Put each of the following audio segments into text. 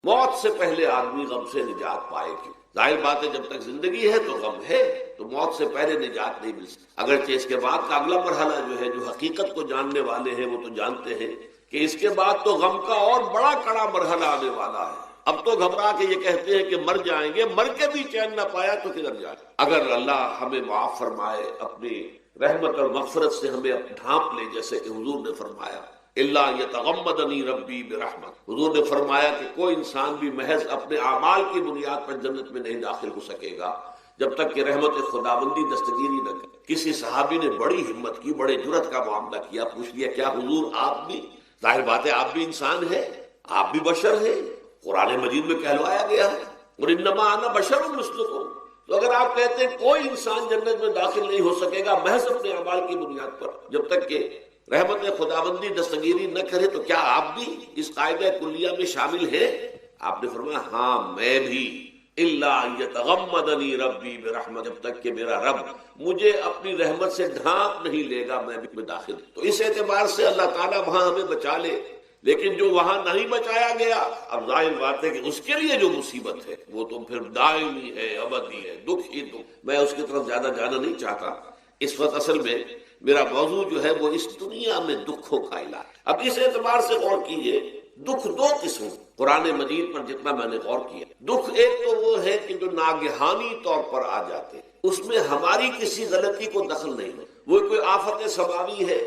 موت سے پہلے آدمی غم سے نجات پائے کیوں؟ ظاہر بات ہے جب تک زندگی ہے تو غم ہے، تو موت سے پہلے نجات نہیں مل سکتی۔ اگرچہ اس کے بعد کا اگلا مرحلہ جو ہے، جو حقیقت کو جاننے والے ہیں وہ تو جانتے ہیں کہ اس کے بعد تو غم کا اور بڑا کڑا مرحلہ آنے والا ہے۔ اب تو گھبرا کے یہ کہتے ہیں کہ مر جائیں گے، مر کے بھی چین نہ پایا تو کدھر جائے۔ اگر اللہ ہمیں معاف فرمائے، اپنی رحمت اور مغفرت سے ہمیں ڈھانپ لے، جیسے کہ حضور نے فرمایا اللہ یتغمدنی ربی برحمت، حضور نے فرمایا کہ کوئی انسان بھی محض اپنے اعمال کی بنیاد پر جنت میں نہیں داخل ہو سکے گا جب تک کہ رحمت خداوندی دستگیری نہ کرے۔ کسی صحابی نے بڑی ہمت کی، بڑے جرأت کا معاملہ کیا، پوچھ لیا کیا حضور آپ بھی؟ ظاہر بات ہے آپ بھی انسان ہیں، آپ بھی بشر ہیں، قرآن مجید میں کہلوایا گیا ہے اور انما انا بشر مثلکم۔ تو اگر آپ کہتے ہیں کوئی انسان جنت میں داخل نہیں ہو سکے گا محض اپنے اعمال کی بنیاد پر جب تک کہ رحمت خداوندی دستگیری نہ کرے، تو کیا آپ بھی اس قاعدہ کلیہ میں شامل ہیں؟ آپ نے فرمایا ہاں میں بھی، الا یتغمدنی ربی برحمت، جب تک کہ میرا رب مجھے اپنی رحمت سے ڈھانپ نہیں لے گا میں بھی داخل۔ تو اس اعتبار سے اللہ تعالیٰ وہاں ہمیں بچا لے، لیکن جو وہاں نہیں بچایا گیا، اب ظاہر بات ہے کہ اس کے لیے جو مصیبت ہے وہ تو پھر دائمی ہے، ابدی ہے، دکھ ہی دکھ۔ میں اس کی طرف زیادہ جانا نہیں چاہتا اس وقت، اصل میں میرا موضوع جو ہے وہ اس دنیا میں دکھوں کا علاج۔ اب اس اعتبار سے غور کیجئے، دکھ دو قسم قرآن مجید پر جتنا میں نے غور کیا، دکھ ایک تو وہ ہے کہ جو ناگہانی طور پر آ جاتے ہیں، اس میں ہماری کسی غلطی کو دخل نہیں ہے، وہ کوئی آفت سماوی ہے،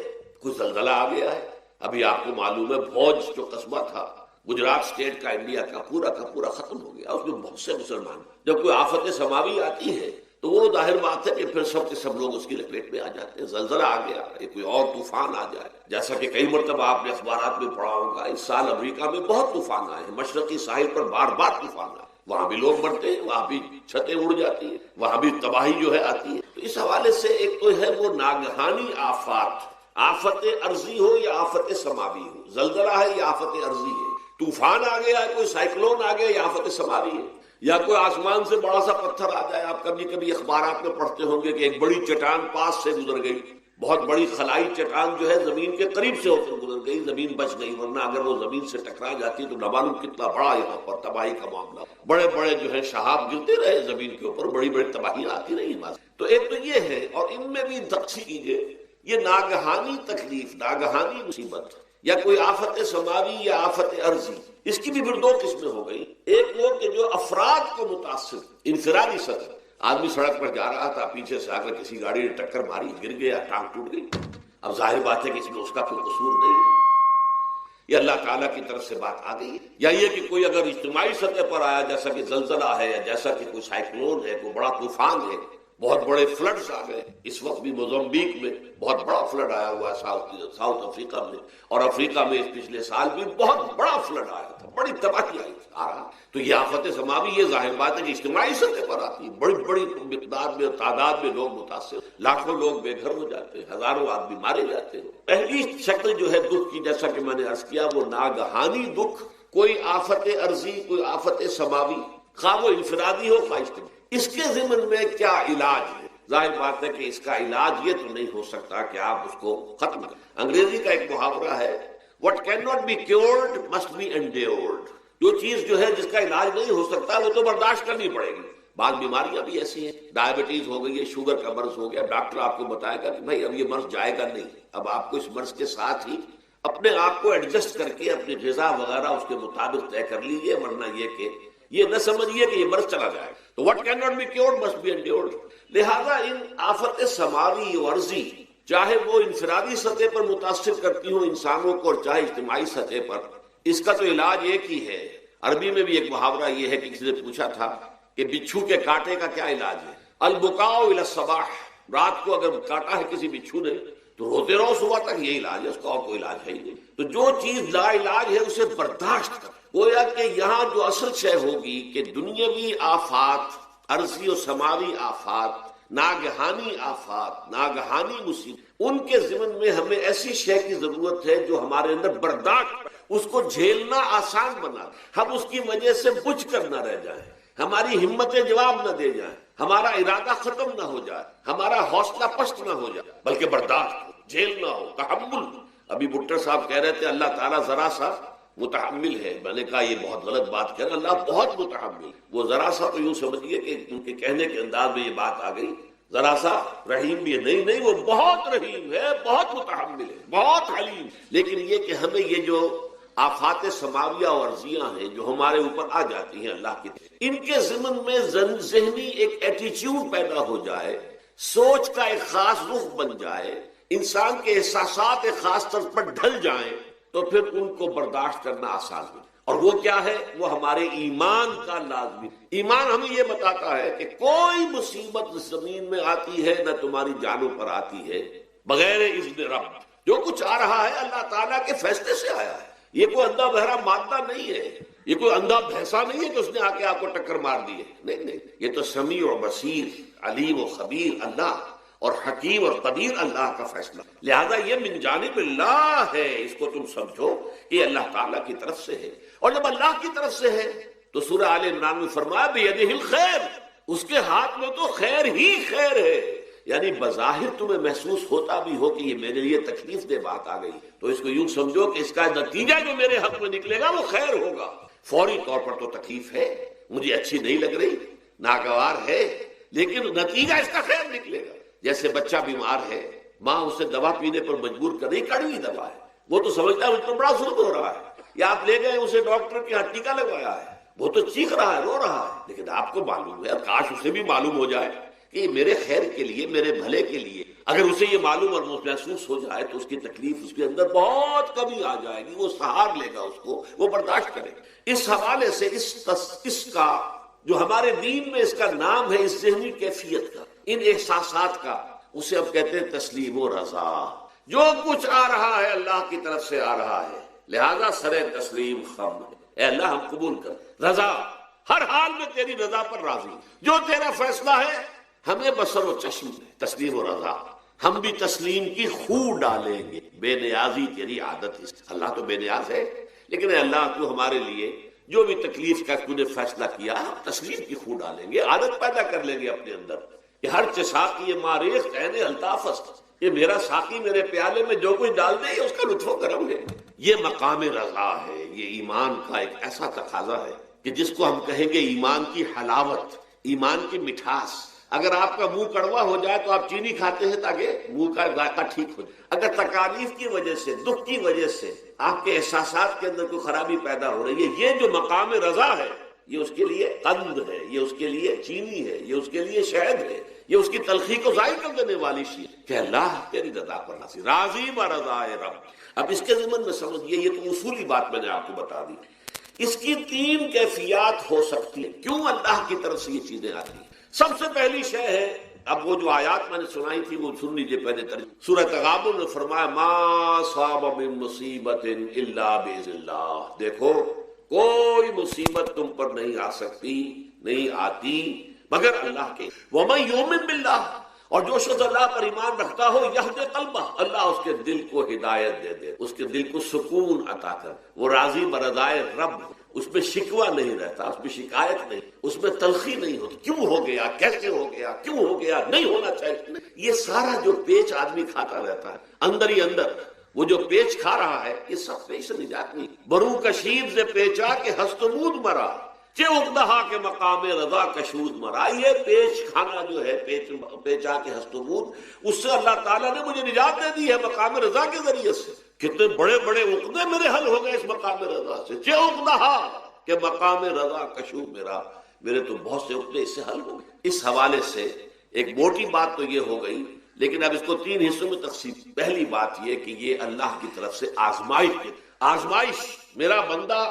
کوئی زلزلہ آ گیا ہے۔ ابھی آپ کو معلوم ہے بھوج جو قصبہ تھا گجرات اسٹیٹ کا، انڈیا کا پورا ختم ہو گیا، اس میں بہت سے مسلمان۔ جب کوئی آفت سماوی آتی ہے تو وہ ظاہر بات ہے کہ پھر سب کے سب لوگ اس کی لپیٹ میں آ جاتے ہیں۔ زلزلہ آ گیا، کوئی اور طوفان آ جائے، جیسا کہ کئی مرتبہ آپ نے اخبارات میں پڑھا ہوگا، اس سال امریکہ میں بہت طوفان آئے ہیں، مشرقی ساحل پر بار بار طوفان آئے، وہاں بھی لوگ مرتے ہیں، وہاں بھی چھتیں اڑ جاتی ہیں، وہاں بھی تباہی جو ہے آتی ہے۔ تو اس حوالے سے ایک تو ہے وہ ناگہانی آفات، آفت ارضی ہو یا آفت سماوی ہو، زلزلہ ہے یا آفت ارضی ہے، طوفان آ گیا ہے، کوئی سائیکلون آ گیا یا آفت سماوی ہے، یا کوئی آسمان سے بڑا سا پتھر آ جائے۔ آپ کبھی کبھی اخبارات میں پڑھتے ہوں گے کہ ایک بڑی چٹان پاس سے گزر گئی، بہت بڑی خلائی چٹان جو ہے زمین کے قریب سے ہو کر گزر گئی، زمین بچ گئی، ورنہ اگر وہ زمین سے ٹکرا جاتی تو نہ معلوم کتنا بڑا یہاں پر تباہی کا معاملہ، بڑے بڑے جو ہے شہاب گرتے رہے زمین کے اوپر، بڑی بڑی تباہیاں آتی رہی۔ تو ایک تو یہ ہے، اور ان میں بھی تقسیم کیجیے، یہ ناگہانی تکلیف، ناگہانی مصیبت، یا کوئی آفت سماوی یا آفت ارضی، اس کی بھی پھر دو قسمیں ہو گئی۔ ایک وہ کہ جو افراد کو متاثر، انفرادی سطح، آدمی سڑک پر جا رہا تھا، پیچھے سے آ کر کسی گاڑی نے ٹکر ماری، گر گیا، ٹانگ ٹوٹ گئی، اب ظاہر بات ہے کہ اس میں اس کا کوئی قصور نہیں ہے، یہ اللہ تعالیٰ کی طرف سے بات آ گئی ہے۔ یا یہ کہ کوئی اگر اجتماعی سطح پر آیا، جیسا کہ زلزلہ ہے، یا جیسا کہ کوئی سائیکلون ہے، کوئی بڑا طوفان ہے، بہت بڑے فلڈز آ گئے، اس وقت بھی موزمبیق میں بہت بڑا فلڈ آیا ہوا ہے، ساؤتھ افریقہ میں، اور افریقہ میں پچھلے سال بھی بہت بڑا فلڈ آیا تھا، بڑی تباہی آ رہا۔ تو یہ آفت سماوی، یہ ظاہر بات ہے کہ اجتماعی سطح پر آتی ہے، بڑی بڑی مقدار میں، تعداد میں لوگ متاثر، لاکھوں لوگ بے گھر ہو جاتے ہیں، ہزاروں آدمی مارے جاتے ہیں۔ پہلی شکل جو ہے دکھ کی، جیسا کہ میں نے عرض کیا، وہ ناگہانی دکھ، کوئی آفت ارضی، کوئی آفت سماوی، خواہ وہ انفرادی ہو خواہ اجتماعی۔ اس کے ضمن میں کیا علاج ہے؟ ظاہر بات ہے کہ اس کا علاج یہ تو نہیں ہو سکتا کہ آپ اس کو ختم کریں۔ انگریزی کا ایک محاورہ ہے، what cannot be cured must be endured۔ جو چیز جو ہے جس کا علاج نہیں ہو سکتا وہ تو برداشت کرنی پڑے گی۔ بعض بیماریاں بھی ایسی ہیں، ڈائبٹیز ہو گئی ہے، شوگر کا مرض ہو گیا، ڈاکٹر آپ کو بتائے گا کہ بھائی اب یہ مرض جائے گا نہیں، اب آپ کو اس مرض کے ساتھ ہی اپنے آپ کو ایڈجسٹ کر کے اپنی غذا وغیرہ اس کے مطابق طے کر لیجیے، ورنہ یہ کہ یہ نہ سمجھیے کہ یہ مرض چلا جائے گا۔ تو what cannot be cured must be endured۔ لہذا ان آفت سماوی و عرضی، چاہے وہ انفرادی سطح پر متاثر کرتی ہوں انسانوں کو اور چاہے اجتماعی سطح پر، اس کا تو علاج ایک ہی ہے۔ عربی میں بھی ایک محاورہ یہ ہے کہ کسی نے پوچھا تھا کہ بچھو کے کاٹے کا کیا علاج ہے؟ البکاء الی الصباح، رات کو اگر کاٹا ہے کسی بچھو نے تو روتے رہو صبح تک، یہ علاج ہے، اس کا اور کوئی علاج ہے ہی نہیں۔ تو جو چیز لا علاج ہے اسے برداشت کر، گویا کہ یہاں جو اصل شے ہوگی کہ دنیاوی آفات، عرضی و سماوی آفات، ناگہانی آفات، ناگہانی مصیبت، ان کے ضمن میں ہمیں ایسی شے کی ضرورت ہے جو ہمارے اندر برداشت، اس کو جھیلنا آسان بنا، ہم اس کی وجہ سے بجھ کر نہ رہ جائیں، ہماری ہمتیں جواب نہ دے جائیں، ہمارا ارادہ ختم نہ ہو جائے، ہمارا حوصلہ پست نہ ہو جائے، بلکہ برداشت ہو، جھیلنا ہو، تحمل۔ ابھی بھٹر صاحب کہہ رہے تھے اللہ تعالیٰ ذرا سا متحمل ہے. میں نے کہا یہ بہت غلط بات کہہ رہا، اللہ بہت متحمل. وہ ذرا سا تو یوں سمجھیے کہ ان کے کہنے کے انداز میں یہ بات آ گئی، ذرا سا رحیم بھی ہے. نہیں، وہ بہت رحیم ہے، بہت متحمل ہے، بہت حلیم. لیکن یہ کہ ہمیں یہ جو آفات سماویہ اور ارضیہ ہیں جو ہمارے اوپر آ جاتی ہیں اللہ کی، ان کے ضمن میں ذہنی ایک ایٹیچیوڈ پیدا ہو جائے، سوچ کا ایک خاص رخ بن جائے، انسان کے احساسات ایک خاص طرز پر ڈھل جائیں، تو پھر ان کو برداشت کرنا آسان ہے. اور وہ کیا ہے؟ وہ ہمارے ایمان کا لازمی. ایمان ہمیں یہ بتاتا ہے کہ کوئی مصیبت زمین میں آتی ہے نہ تمہاری جانوں پر آتی ہے بغیر اذن رب. جو کچھ آ رہا ہے اللہ تعالیٰ کے فیصلے سے آیا ہے. یہ کوئی اندھا بہرا مادہ نہیں ہے، یہ کوئی اندھا بھینسا نہیں ہے کہ اس نے آ کے آپ کو ٹکر مار دی ہے. نہیں، یہ تو سمیع و بصیر، علیم و خبیر اللہ اور حکیم اور قدیر اللہ کا فیصلہ. لہذا یہ من جانب اللہ ہے، اس کو تم سمجھو کہ اللہ تعالیٰ کی طرف سے ہے. اور جب اللہ کی طرف سے ہے تو سورہ آل عمران میں فرمایا بیدہ الخیر، اس کے ہاتھ میں تو خیر ہی خیر ہے. یعنی بظاہر تمہیں محسوس ہوتا بھی ہو کہ یہ میرے لیے تکلیف دہ بات آ گئی، تو اس کو یوں سمجھو کہ اس کا نتیجہ جو میرے حق میں نکلے گا وہ خیر ہوگا. فوری طور پر تو تکلیف ہے، مجھے اچھی نہیں لگ رہی، ناگوار ہے، لیکن نتیجہ اس کا خیر نکلے گا. جیسے بچہ بیمار ہے، ماں اسے دوا پینے پر مجبور کر رہی، کڑوی دوا ہے، وہ تو سمجھتا ہے اس پر بڑا ظلم ہو رہا ہے. یا آپ لے گئے اسے ڈاکٹر کے ہاں ٹیکا لگوایا ہے، وہ تو چیخ رہا ہے، رو رہا ہے، لیکن آپ کو معلوم ہے، کاش اسے بھی معلوم ہو جائے کہ یہ میرے خیر کے لیے، میرے بھلے کے لیے. اگر اسے یہ معلوم اور محسوس ہو جائے تو اس کی تکلیف اس کے اندر بہت کمی آ جائے گی، وہ سہار لے گا، اس کو وہ برداشت کرے گا. اس حوالے سے اس کا جو ہمارے دین میں اس کا نام ہے، اس ذہنی کیفیت کا، ان احساسات کا، اسے اب کہتے ہیں تسلیم و رضا. جو کچھ آ رہا ہے اللہ کی طرف سے آ رہا ہے، لہذا سر تسلیم خم. اے اللہ ہم قبول کر، رضا، ہر حال میں تیری رضا پر راضی، جو تیرا فیصلہ ہے ہمیں بصر و چشم تسلیم و رضا. ہم بھی تسلیم کی خو ڈالیں گے. بے نیازی تیری عادت ہے، اللہ تو بے نیاز ہے، لیکن اے اللہ تو ہمارے لیے جو بھی تکلیف کا تو نے فیصلہ کیا، ہم تسلیم کی خو ڈالیں گے، عادت پیدا کر لیں گے اپنے اندر کہ ہر ساقی یہ ماریخ عین الطاف است، یہ میرا ساقی میرے پیالے میں جو کچھ ڈال دے اس کا لطف و کرم ہے. یہ مقام رضا ہے. یہ ایمان کا ایک ایسا تقاضا ہے کہ جس کو ہم کہیں گے ایمان کی حلاوت، ایمان کی مٹھاس. اگر آپ کا منہ کڑوا ہو جائے تو آپ چینی کھاتے ہیں تاکہ منہ کا ذائقہ ٹھیک ہو جائے. اگر تکالیف کی وجہ سے، دکھ کی وجہ سے آپ کے احساسات کے اندر کوئی خرابی پیدا ہو رہی ہے، یہ جو مقام رضا ہے یہ اس کے لیے قند ہے، یہ اس کے لیے چینی ہے، یہ اس کے لیے شہد ہے، یہ اس کی تلخی کو ظاہر کر دینے والی چیز کہ اللہ تیری رضا پر راضی، راضی برضائے رب. اب اس کے ضمن میں سمجھیے، یہ تو اصولی بات میں نے آپ کو بتا دی. اس کی 3 کیفیات ہو سکتی ہیں کیوں اللہ کی طرف سے یہ چیزیں آتی ہیں. سب سے پہلی شے ہے، اب وہ جو آیات میں نے سنائی تھی وہ سن لیجیے پہلے ترجمہ. سورہ تغابن میں فرمایا ما صاب من مصیبت الا باذن اللہ. دیکھو کوئی مصیبت تم پر نہیں آ سکتی، نہیں آتی مگر اللہ کے. ومن یؤمن باللہ، اور جو شخص اللہ پر ایمان رکھتا ہو، یہد قلبہ، اللہ اس کے دل کو ہدایت دے دے، اس کے دل کو سکون عطا کر. وہ راضی برضائے رب، اس میں شکوہ نہیں رہتا، اس میں شکایت نہیں، اس میں تلخی نہیں ہوتی. کیوں ہو گیا، کیسے ہو گیا، کیوں ہو گیا، نہیں ہونا چاہیے. یہ سارا جو پیچ آدمی کھاتا رہتا ہے اندر ہی اندر، وہ جو پیچ کھا رہا ہے، یہ سب پیچ سے نجات نہیں. برو کشید سے پیچا کہ ہستمود مرا، کہ اقدہا کے مقام رضا کشود مرا. یہ پیچ کھانا جو ہے، پیچا کے ہستمود، اس سے اللہ تعالیٰ نے مجھے نجات دے دی ہے مقام رضا کے ذریعے سے. کتنے بڑے بڑے عقدے میرے حل ہو گئے اس مقام رضا سے. کہ اقدہا کہ مقام رضا کشود میرا، میرے تو بہت سے عقدے اس سے حل ہو گئے. اس حوالے سے ایک موٹی بات تو یہ ہو گئی، لیکن اب اس کو 3 حصوں میں تقسیم. پہلی بات یہ کہ یہ اللہ کی طرف سے آزمائش، میرا بندہ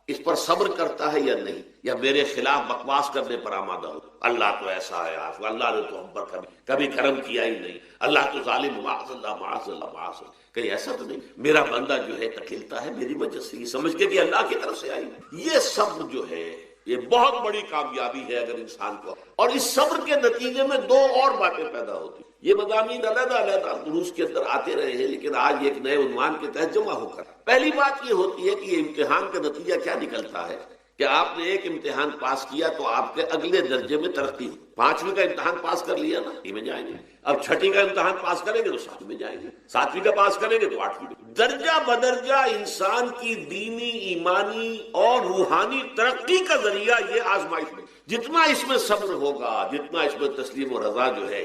اس پر صبر کرتا ہے یا نہیں، یا میرے خلاف بکواس کرنے پر آمادہ ہو. اللہ تو ایسا ہے، اللہ نے تو ہم پر کبھی کرم کیا ہی نہیں، اللہ تو ظالم، معاذ اللہ معاذ اللہ معاذ اللہ. کہیں ایسا تو نہیں، میرا بندہ جو ہے تکلتا ہے میری وجہ سے، یہ سمجھ کے کہ اللہ کی طرف سے آئی. یہ صبر جو ہے یہ بہت بڑی کامیابی ہے اگر انسان کو. اور اس صبر کے نتیجے میں 2 اور باتیں پیدا ہوتی. یہ مضامین علیحدہ علیحدہ دروس کے اندر آتے رہے ہیں، لیکن آج ایک نئے عنوان کے تحت جمع ہو کر. پہلی بات یہ ہوتی ہے کہ یہ امتحان کا نتیجہ کیا نکلتا ہے کہ کہ آپ نے ایک امتحان پاس کیا تو آپ کے اگلے درجے میں ترقی ہو. 5ویں کا امتحان پاس کر لیا نا، 6 میں جائیں گے. اب 6ٹھی کا امتحان پاس کریں گے تو 7 میں جائیں گے. 7ویں کا پاس کریں گے تو 8ویں میں. درجہ بدرجہ انسان کی دینی، ایمانی اور روحانی ترقی کا ذریعہ یہ آزمائش میں. جتنا اس میں صبر ہوگا، جتنا اس میں تسلیم و رضا جو ہے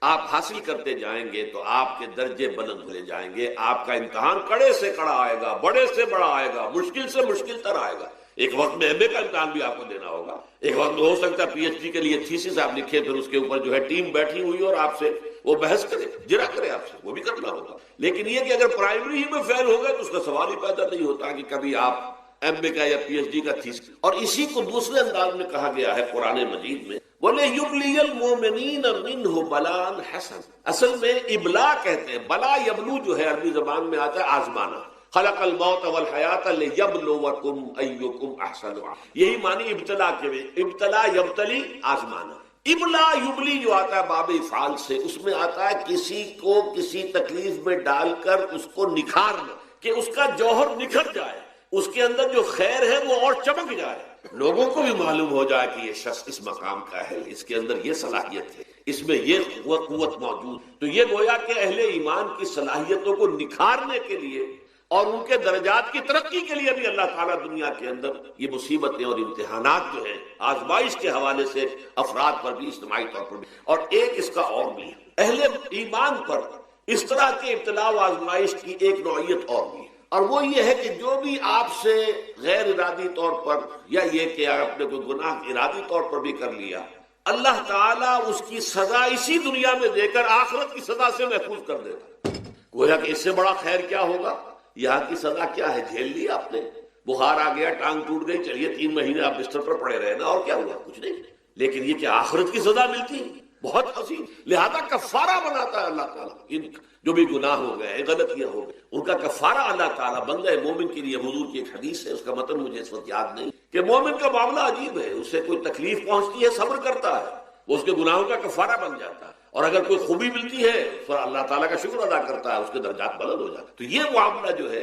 آپ حاصل کرتے جائیں گے تو آپ کے درجے بلند ہوتے جائیں گے. آپ کا امتحان کڑے سے کڑا آئے گا، بڑے سے بڑا آئے گا، مشکل سے مشکل تر آئے گا. ایک وقت میں ایم اے کا امتحان بھی آپ کو دینا ہوگا. ایک وقت میں ہو سکتا ہے پی ایچ ڈی کے لیے تھیسس آپ لکھے، پھر اس کے اوپر جو ہے ٹیم بیٹھی ہوئی اور آپ سے وہ بحث کرے، جرا کرے آپ سے، وہ بھی کرنا ہوگا. لیکن یہ کہ اگر پرائمری ہی میں فیل ہو گئے تو اس کا سوال ہی پیدا نہیں ہوتا کہ کبھی آپ ایم اے کا یا پی ایچ ڈی کا تھیسس. اور اسی کو دوسرے انداز میں کہا گیا ہے قرآن مجید میں، وَلِيُبْلِيَ الْمُؤْمِنِينَ مِنْهُ بَلَاءً حَسَنًا. اصل میں ابلا کہتے ہیں، بلا یبلو جو ہے عربی زبان میں آتا ہے آزمانا. خلق الموت والحیات لیبلوکم ایکم احسن. یہی معنی ابتلا کے میں، ابتلا یبتلی آزمانا. ابلا یبلی جو آتا ہے باب افعال سے، اس میں آتا ہے کسی کو کسی تکلیف میں ڈال کر اس کو نکھارنا، کہ اس کا جوہر نکھر جائے، اس کے اندر جو خیر ہے وہ اور چمک جائے، لوگوں کو بھی معلوم ہو جائے کہ یہ شخص اس مقام کا ہے، اس کے اندر یہ صلاحیت ہے، اس میں یہ قوت موجود. تو یہ گویا کہ اہل ایمان کی صلاحیتوں کو نکھارنے کے لیے اور ان کے درجات کی ترقی کے لیے بھی اللہ تعالیٰ دنیا کے اندر یہ مصیبتیں اور امتحانات جو ہیں آزمائش کے حوالے سے افراد پر بھی، اجتماعی طور پر بھی. اور ایک اس کا اور بھی ہے، اہل ایمان پر اس طرح کے ابتلاء و آزمائش کی ایک نوعیت اور بھی ہے، اور وہ یہ ہے کہ جو بھی آپ سے غیر ارادی طور پر یا یہ کہ آپ نے کوئی گناہ ارادی طور پر بھی کر لیا، اللہ تعالیٰ اس کی سزا اسی دنیا میں دے کر آخرت کی سزا سے محفوظ کر دیتا. گویا کہ اس سے بڑا خیر کیا ہوگا؟ یہاں کی سزا کیا ہے؟ جھیل لی آپ نے، بخار آ گیا، ٹانگ ٹوٹ گئی، چلیے 3 مہینے آپ بستر پر پڑے رہے نا، اور کیا ہوا؟ کچھ نہیں. لیکن یہ کہ آخرت کی سزا ملتی، بہت حسین. لہذا کفارہ بناتا ہے اللہ تعالیٰ. ان جو بھی گناہ ہو گئے، غلطیاں ہو گئے، ان کا کفارہ اللہ تعالیٰ بندہ مومن کے لیے. حضور کی ایک حدیث ہے، اس کا متن مجھے اس وقت یاد نہیں، کہ مومن کا معاملہ عجیب ہے. اسے کوئی تکلیف پہنچتی ہے، صبر کرتا ہے، وہ اس کے گناہوں کا کفارہ بن جاتا ہے. اور اگر کوئی خوبی ملتی ہے تو اللہ تعالیٰ کا شکر ادا کرتا ہے، اس کے درجات بلند ہو جاتے. تو یہ معاملہ جو ہے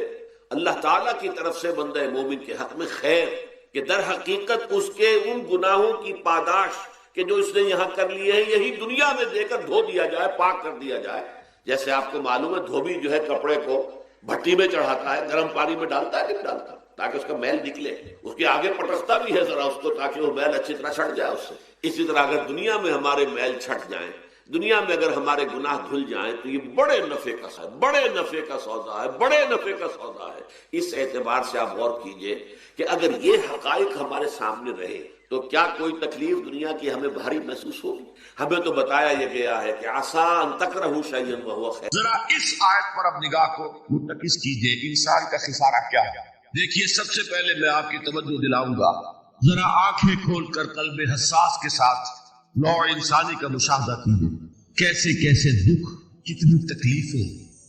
اللہ تعالیٰ کی طرف سے بندہ مومن کے حق میں خیر، کہ در حقیقت اس کے ان گناہوں کی پاداش کہ جو اس نے یہاں کر لیے ہیں، یہی دنیا میں دے کر دھو دیا جائے، پاک کر دیا جائے. جیسے آپ کو معلوم ہے دھوبی جو ہے کپڑے کو بھٹی میں چڑھاتا ہے، گرم پانی میں ڈالتا ہے کہ نہیں ڈالتا، تاکہ اس کا میل نکلے. اس کے آگے پٹکتا بھی ہے ذرا اس کو، تاکہ وہ میل اچھی طرح چھٹ جائے اس سے. اسی طرح اگر دنیا میں ہمارے میل چھٹ جائیں، دنیا میں اگر ہمارے گناہ دھل جائیں، تو یہ بڑے نفع کا سودا، بڑے نفع کا سودا ہے، بڑے نفع کا سودا ہے. اس اعتبار سے آپ غور کیجئے کہ اگر یہ حقائق ہمارے سامنے رہے تو کیا کوئی تکلیف دنیا کی ہمیں بھاری محسوس ہوگی؟ ہمیں تو بتایا یہ گیا ہے کہ عسیٰ ان تکرہوا شیئا وہو خیر. ذرا اس آیت پر اب نگاہ کو مرتکز کیجئے، انسان کا خسارہ کیا ہے. دیکھیے، سب سے پہلے میں آپ کی توجہ دلاؤں گا، ذرا آنکھیں کھول کر قلب حساس کے ساتھ نوع انسانی کا مشاہدہ کیجئے. کیسے کیسے دکھ، کتنی تکلیفیں،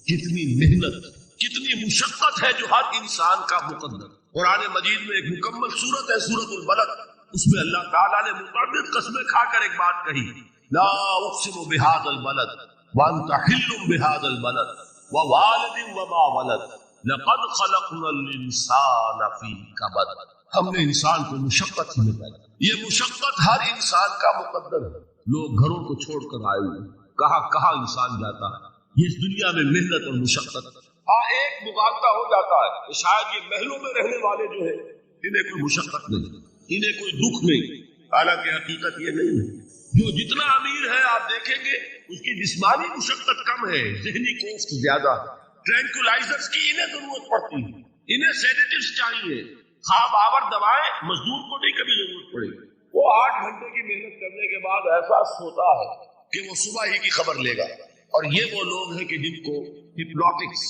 کتنی محنت، کتنی مشقت ہے جو ہر انسان کا مقدر. قرآن مجید میں ایک مکمل سورت ہے، سورت البلد. اس میں اللہ تعالیٰ نے متعدد قسمیں کھا کر ایک بات کہی، لا اقسم بہذا البلد وانت حل بہذا البلد ووالد وما ولد لقد خلقنا الانسان فی کبد. ہم نے انسان کو مشقت ہی میں پیدا. یہ مشقت ہر انسان کا مقدر ہے. لوگ گھروں کو چھوڑ کر آئے ہوئے، کہاں کہاں انسان جاتا ہے. یہ اس دنیا میں محنت اور مشقت. ہاں، ایک مغالطہ ہو جاتا ہے کہ شاید یہ محلوں میں رہنے والے جو ہے انہیں کوئی مشقت نہیں، انہیں کوئی دکھ نہیں. حالانکہ حقیقت یہ نہیں ہے. جو جتنا امیر ہے آپ دیکھیں گے اس کی جسمانی مشقت کم ہے، ذہنی کوفت زیادہ ہے. ٹرینکولائزرز کی انہیں ضرورت پڑتی ہے، انہیں سیڈیٹیوز چاہیے. خواب آور دوائیں مزدور کو نہیں کبھی ضرورت پڑے. وہ 8 گھنٹے کی محنت کرنے کے بعد احساس ہوتا ہے کہ وہ صبح ہی کی خبر لے گا. اور یہ وہ لوگ ہیں کہ جن کو ہپنوٹکس،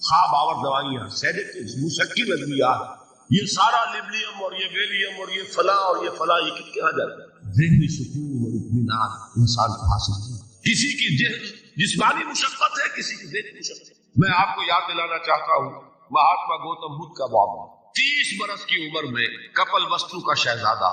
خواب آور دوائیاں، سیڈیٹیوز، مسکن ادویات، یہ سارا لیبلیم اور یہ ویلیم اور یہ فلاں اور یہ فلاں، یہ کہاں جاتا ہے؟ ذہنی سکون اور اطمینان انسان کو حاصل ہے. کسی کی جسمانی مشقت ہے، کسی کی ذہنی مشقت. میں آپ کو یاد دلانا چاہتا ہوں مہاتما گوتم بدھ کا معاملہ. 30 برس کی عمر میں کپل وستو کا شہزادہ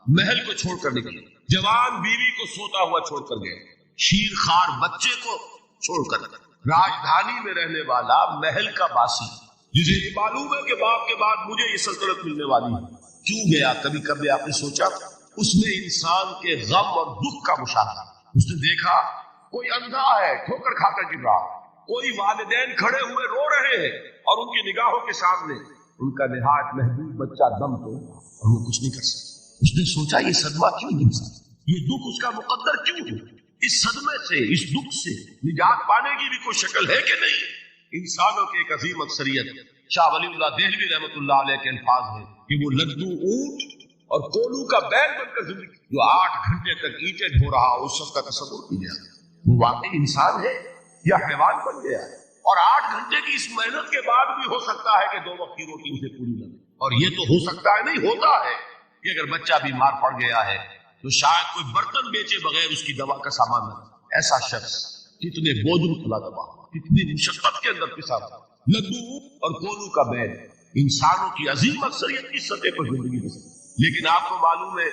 محل کو چھوڑ کر نکلے. جوان بیوی کو سوتا ہوا چھوڑ کر گئے، شیر خوار بچے کو چھوڑ کر. راجدھانی میں رہنے والا محل کا باسی، جسے یہ معلوم ہے کہ باپ کے بعد مجھے یہ سلطنت ملنے والی ہے، کیوں گیا؟ کبھی کبھی آپ نے سوچا؟ اس نے انسان کے غم اور دکھ کا مشاہدہ، اس نے دیکھا کوئی اندھا ہے ٹھوکر کھا کر گر رہا، کوئی والدین کھڑے ہوئے رو رہے ہیں اور ان کی نگاہوں کے سامنے ان کا نہایت محبوب بچہ دم توڑ اور وہ کچھ نہیں کر سکتا۔ اس نے سوچا یہ صدمہ کیوں انسان، یہ دکھ اس کا مقدر کیوں ہے؟ اس صدمے سے، اس دکھ سے نجات پانے کی بھی کوئی شکل ہے کہ نہیں؟ انسانوں کی ایک عظیم اکثریت، شاہ ولی اللہ دہلوی رحمۃ اللہ علیہ کے الفاظ ہیں کہ وہ لدو اونٹ اور کولو کا بیل بن کر زندگی، جو 8 گھنٹے تک اینٹیں ڈھو رہا اس شخص کا تصور کیجیے، وہ واقعی انسان ہے یا حیوان بن گیا ہے؟ اور 8 گھنٹے کی اس محنت کے بعد بھی ہو سکتا ہے کہ 2 وقت کی روٹی اسے پوری نہ ملے، اور یہ تو ہو سکتا ہے نہیں ہوتا ہے کہ اگر بچہ بیمار پڑ گیا ہے تو شاید کوئی برتن بیچے بغیر اس کی دوا کا سامان نہ، ایسا شخص کتنے بوجھ تلا دبا، کتنی مشقت کے اندر پسا تھا۔ لدو اور کولو کا بیل انسانوں کی عظیم اکثریت کی سطح پر زندگی بسر، لیکن آپ کو معلوم ہے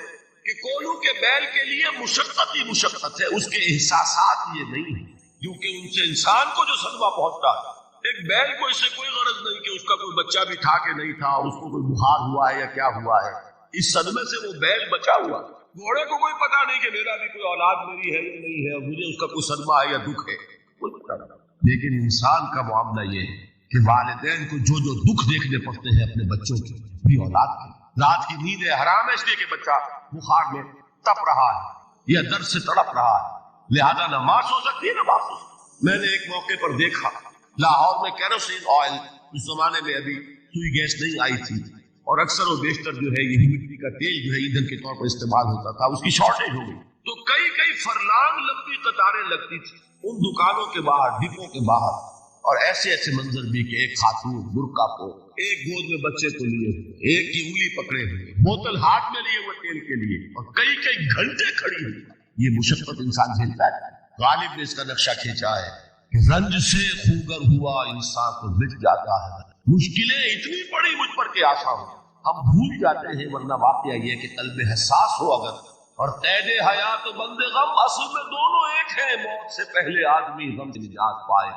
کہ کولو کے بیل کے لیے مشقت ہی مشقت ہے، اس کے احساسات یہ نہیں ہے، کیونکہ ان سے انسان کو جو صدمہ پہنچتا ہے، ایک بیل کو اس سے کوئی غرض نہیں کہ اس کا کوئی بچہ بھی تھا کہ نہیں تھا، اس کو کوئی بخار ہوا ہے یا کیا ہوا ہے، اس صدمے سے وہ بیل بچا ہوا۔ گھوڑے کو کوئی پتا نہیں کہ میرا بھی کوئی اولاد میری ہے یا نہیں ہے، اور مجھے اس کا کوئی صدمہ ہے یا دکھ ہے، کوئی پتا نہیں۔ لیکن انسان کا معاملہ یہ ہے کہ والدین کو جو جو دکھ دیکھنے پڑتے ہیں اپنے بچوں کے، بھی اولاد کے، رات کی نیندیں حرام ہے اس لیے کہ بچہ بخار میں تپ رہا ہے یا درد سے تڑپ رہا ہے، لہذا نہ ماں سو سکتی ہے نہ باپ سو سکتی۔ میں نے ایک موقع پر دیکھا لاہور میں کیروسین آئل، اس زمانے میں ابھی سوئی گیس نہیں آئی تھی، اور اکثر و بیشتر جو ہے یہ مٹی کا تیل جو ہے ایندھن کے طور پر استعمال ہوتا تھا، اس کی شارٹیج ہو گئی تو کئی فرلانگ لمبی قطاریں لگتی تھی ان دکانوں کے باہر، ڈپوں کے باہر، اور ایسے ایسے منظر بھی کہ ایک خاتون برقع کو، ایک گود میں بچے کو لیے ہوئے، ایک کی انگلی پکڑے ہوئے، بوتل ہاتھ میں لیے ہوئے تیل کے لیے، اور کئی گھنٹے کھڑی ہوئی۔ یہ مشقت انسان جھیلتا ہے۔ غالب نے اس کا نقشہ کھینچا ہے کہ رنج سے خوگر ہوا انسان تو مٹ جاتا ہے، مشکلیں اتنی پڑی مجھ پر کہ آسان ہو، ہم بھول جاتے ہیں، ورنہ واقعہ یہ کہ قلب حساس ہو اگر، اور قید حیات و بند غم، اصل میں دونوں ایک ہیں، موت سے پہلے آدمی غم سے نجات پائے۔